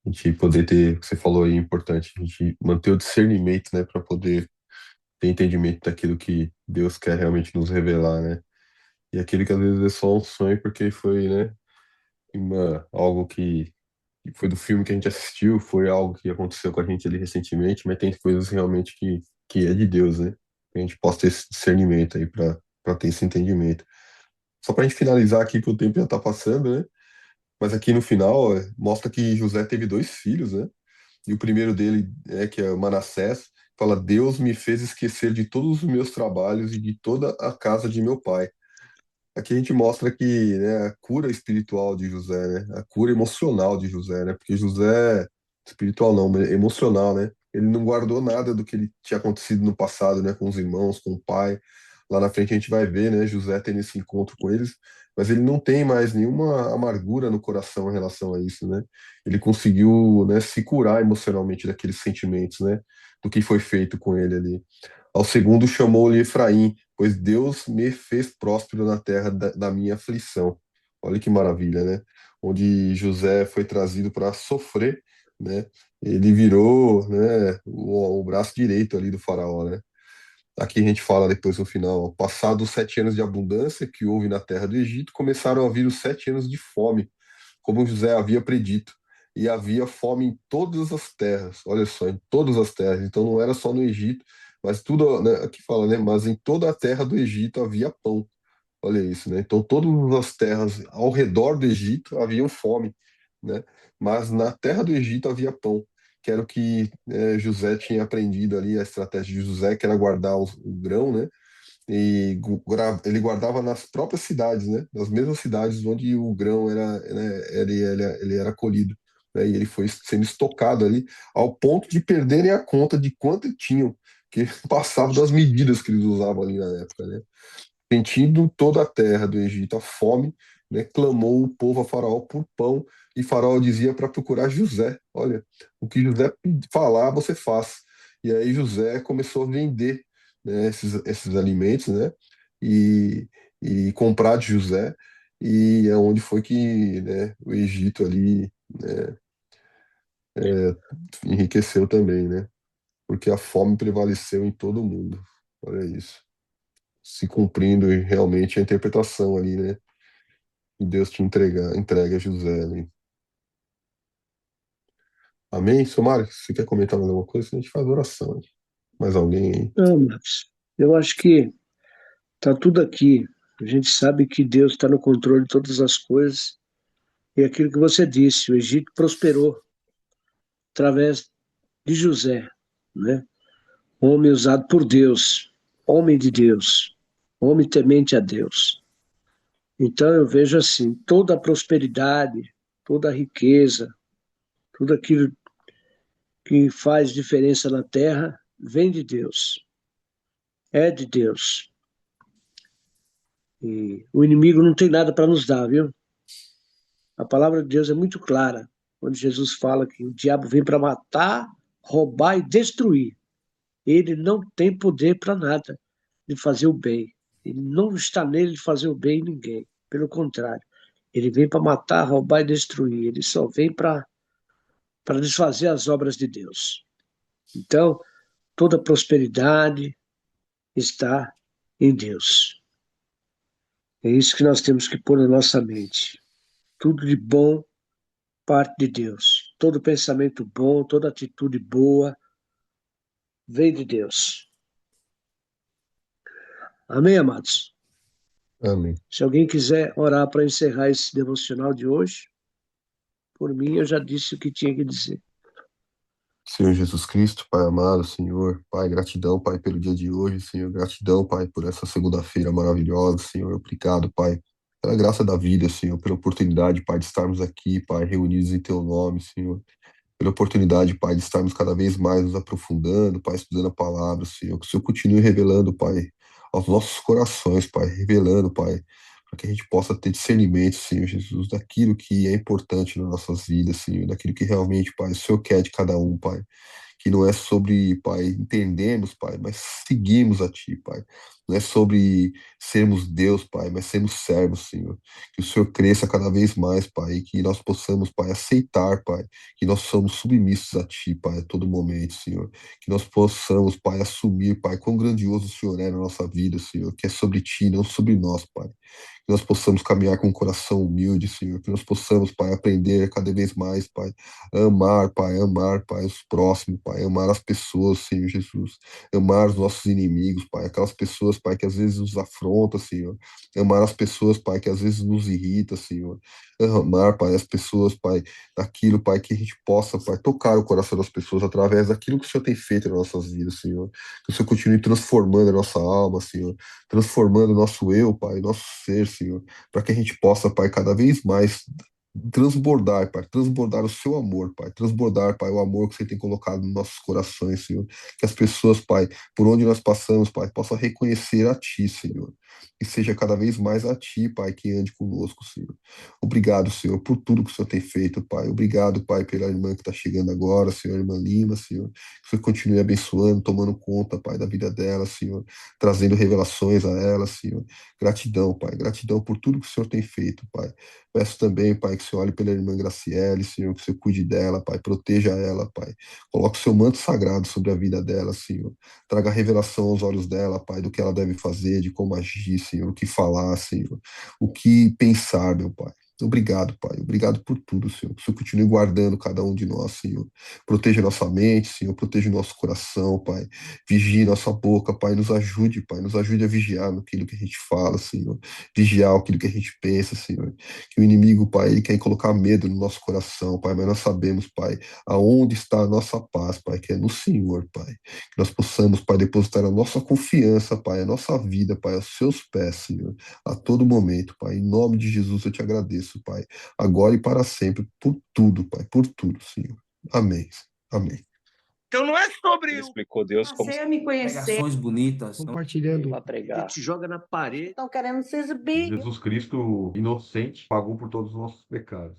A gente poder ter, o que você falou aí, é importante, a gente manter o discernimento, né, para poder ter entendimento daquilo que Deus quer realmente nos revelar, né? E aquele que às vezes é só um sonho porque foi, né, algo que foi do filme que a gente assistiu, foi algo que aconteceu com a gente ali recentemente, mas tem coisas realmente que é de Deus, né? Que a gente possa ter esse discernimento aí para ter esse entendimento. Só para a gente finalizar aqui, que o tempo já está passando, né? Mas aqui no final mostra que José teve dois filhos, né? E o primeiro dele, que é Manassés, fala: Deus me fez esquecer de todos os meus trabalhos e de toda a casa de meu pai. Aqui a gente mostra que, né, a cura espiritual de José, né? A cura emocional de José, né? Porque José, espiritual não, mas emocional, né? Ele não guardou nada do que ele tinha acontecido no passado, né? Com os irmãos, com o pai. Lá na frente a gente vai ver, né? José tendo esse encontro com eles, mas ele não tem mais nenhuma amargura no coração em relação a isso, né? Ele conseguiu, né, se curar emocionalmente daqueles sentimentos, né? Do que foi feito com ele ali. Ao segundo chamou-lhe Efraim, pois Deus me fez próspero na terra da minha aflição. Olha que maravilha, né? Onde José foi trazido para sofrer, né? Ele virou, né, o braço direito ali do faraó, né? Aqui a gente fala depois no final: passados os 7 anos de abundância que houve na terra do Egito, começaram a vir os 7 anos de fome, como José havia predito. E havia fome em todas as terras, olha só, em todas as terras. Então não era só no Egito, mas tudo, né, aqui fala, né? Mas em toda a terra do Egito havia pão. Olha isso, né? Então todas as terras ao redor do Egito haviam fome, né? Mas na terra do Egito havia pão, que era o que José tinha aprendido ali, a estratégia de José, que era guardar o grão, né? e ele guardava nas próprias cidades, né? Nas mesmas cidades onde o grão era, né, ele era colhido. Né? E ele foi sendo estocado ali ao ponto de perderem a conta de quanto tinham, que passava das medidas que eles usavam ali na época, né? Sentindo toda a terra do Egito a fome, né, clamou o povo a Faraó por pão, e Faraó dizia para procurar José. Olha, o que José falar, você faz. E aí José começou a vender, né, esses alimentos, né, e, e comprar de José, e é onde foi que, né, o Egito ali, né, enriqueceu também, né, porque a fome prevaleceu em todo o mundo. Olha isso. Se cumprindo realmente a interpretação ali, né? E Deus entrega a José ali. Amém? Somário, você quer comentar mais alguma coisa? A gente faz oração aí. Mais alguém aí? Não, Marcos, eu acho que está tudo aqui. A gente sabe que Deus está no controle de todas as coisas. E aquilo que você disse, o Egito prosperou através de José, né? Homem usado por Deus, homem de Deus, homem temente a Deus. Então eu vejo assim, toda a prosperidade, toda a riqueza, tudo aquilo que faz diferença na terra, vem de Deus, é de Deus. E o inimigo não tem nada para nos dar, viu? A palavra de Deus é muito clara, quando Jesus fala que o diabo vem para matar, roubar e destruir. Ele não tem poder para nada de fazer o bem. Ele não está nele de fazer o bem em ninguém. Pelo contrário, ele vem para matar, roubar e destruir. Ele só vem para desfazer as obras de Deus. Então, toda prosperidade está em Deus. É isso que nós temos que pôr na nossa mente. Tudo de bom parte de Deus. Todo pensamento bom, toda atitude boa vem de Deus. Amém, amados? Amém. Se alguém quiser orar para encerrar esse devocional de hoje, por mim eu já disse o que tinha que dizer. Senhor Jesus Cristo, Pai amado, Senhor, Pai, gratidão, Pai, pelo dia de hoje, Senhor, gratidão, Pai, por essa segunda-feira maravilhosa, Senhor, obrigado, Pai, pela graça da vida, Senhor, pela oportunidade, Pai, de estarmos aqui, Pai, reunidos em Teu nome, Senhor, pela oportunidade, Pai, de estarmos cada vez mais nos aprofundando, Pai, estudando a palavra, Senhor. Que o Senhor continue revelando, Pai, aos nossos corações, Pai, revelando, Pai, para que a gente possa ter discernimento, Senhor Jesus, daquilo que é importante nas nossas vidas, Senhor, daquilo que realmente, Pai, o Senhor quer de cada um, Pai. Que não é sobre, Pai, entendermos, Pai, mas seguirmos a Ti, Pai. Não é sobre sermos Deus, Pai, mas sermos servos, Senhor. Que o Senhor cresça cada vez mais, Pai, e que nós possamos, Pai, aceitar, Pai, que nós somos submissos a Ti, Pai, a todo momento, Senhor. Que nós possamos, Pai, assumir, Pai, quão grandioso o Senhor é na nossa vida, Senhor, que é sobre Ti, não sobre nós, Pai. Que nós possamos caminhar com um coração humilde, Senhor. Que nós possamos, Pai, aprender cada vez mais, Pai, amar, Pai, os próximos, Pai, amar as pessoas, Senhor Jesus. Amar os nossos inimigos, Pai, aquelas pessoas, Pai, que às vezes nos afrontam, Senhor. Amar as pessoas, Pai, que às vezes nos irrita, Senhor. Amar, Pai, as pessoas, Pai, daquilo, Pai, que a gente possa, Pai, tocar o coração das pessoas através daquilo que o Senhor tem feito nas nossas vidas, Senhor. Que o Senhor continue transformando a nossa alma, Senhor. Transformando o nosso eu, Pai, nosso ser, Senhor. Para que a gente possa, Pai, cada vez mais transbordar, Pai, transbordar o seu amor, Pai, transbordar, Pai, o amor que você tem colocado nos nossos corações, Senhor. Que as pessoas, Pai, por onde nós passamos, Pai, possam reconhecer a Ti, Senhor. E seja cada vez mais a Ti, Pai, que ande conosco, Senhor. Obrigado, Senhor, por tudo que o Senhor tem feito, Pai. Obrigado, Pai, pela irmã que está chegando agora, Senhor, a irmã Lima, Senhor. Que o Senhor continue abençoando, tomando conta, Pai, da vida dela, Senhor, trazendo revelações a ela, Senhor. Gratidão, Pai, gratidão por tudo que o Senhor tem feito, Pai. Peço também, Pai, que o Senhor olhe pela irmã Graciele, Senhor, que o Senhor cuide dela, Pai, proteja ela, Pai. Coloque o seu manto sagrado sobre a vida dela, Senhor. Traga revelação aos olhos dela, Pai, do que ela deve fazer, de como agir, Senhor, o que falar, Senhor, o que pensar, meu Pai. Obrigado, Pai. Obrigado por tudo, Senhor. Que o Senhor continue guardando cada um de nós, Senhor. Proteja nossa mente, Senhor. Proteja o nosso coração, Pai. Vigie nossa boca, Pai. Nos ajude, Pai. Nos ajude a vigiar naquilo que a gente fala, Senhor. Vigiar aquilo que a gente pensa, Senhor. Que o inimigo, Pai, ele quer colocar medo no nosso coração, Pai. Mas nós sabemos, Pai, aonde está a nossa paz, Pai, que é no Senhor, Pai. Que nós possamos, Pai, depositar a nossa confiança, Pai, a nossa vida, Pai, aos seus pés, Senhor, a todo momento, Pai. Em nome de Jesus eu te agradeço, Pai, agora e para sempre, por tudo, Pai, por tudo, Senhor. Amém. Amém. Então não é sobre Ele explicou Deus como Passei a me conhecer. Pregações bonitas. Compartilhando, para a pregar. gente joga na parede. Estão querendo se exibir. Jesus Cristo, inocente, pagou por todos os nossos pecados.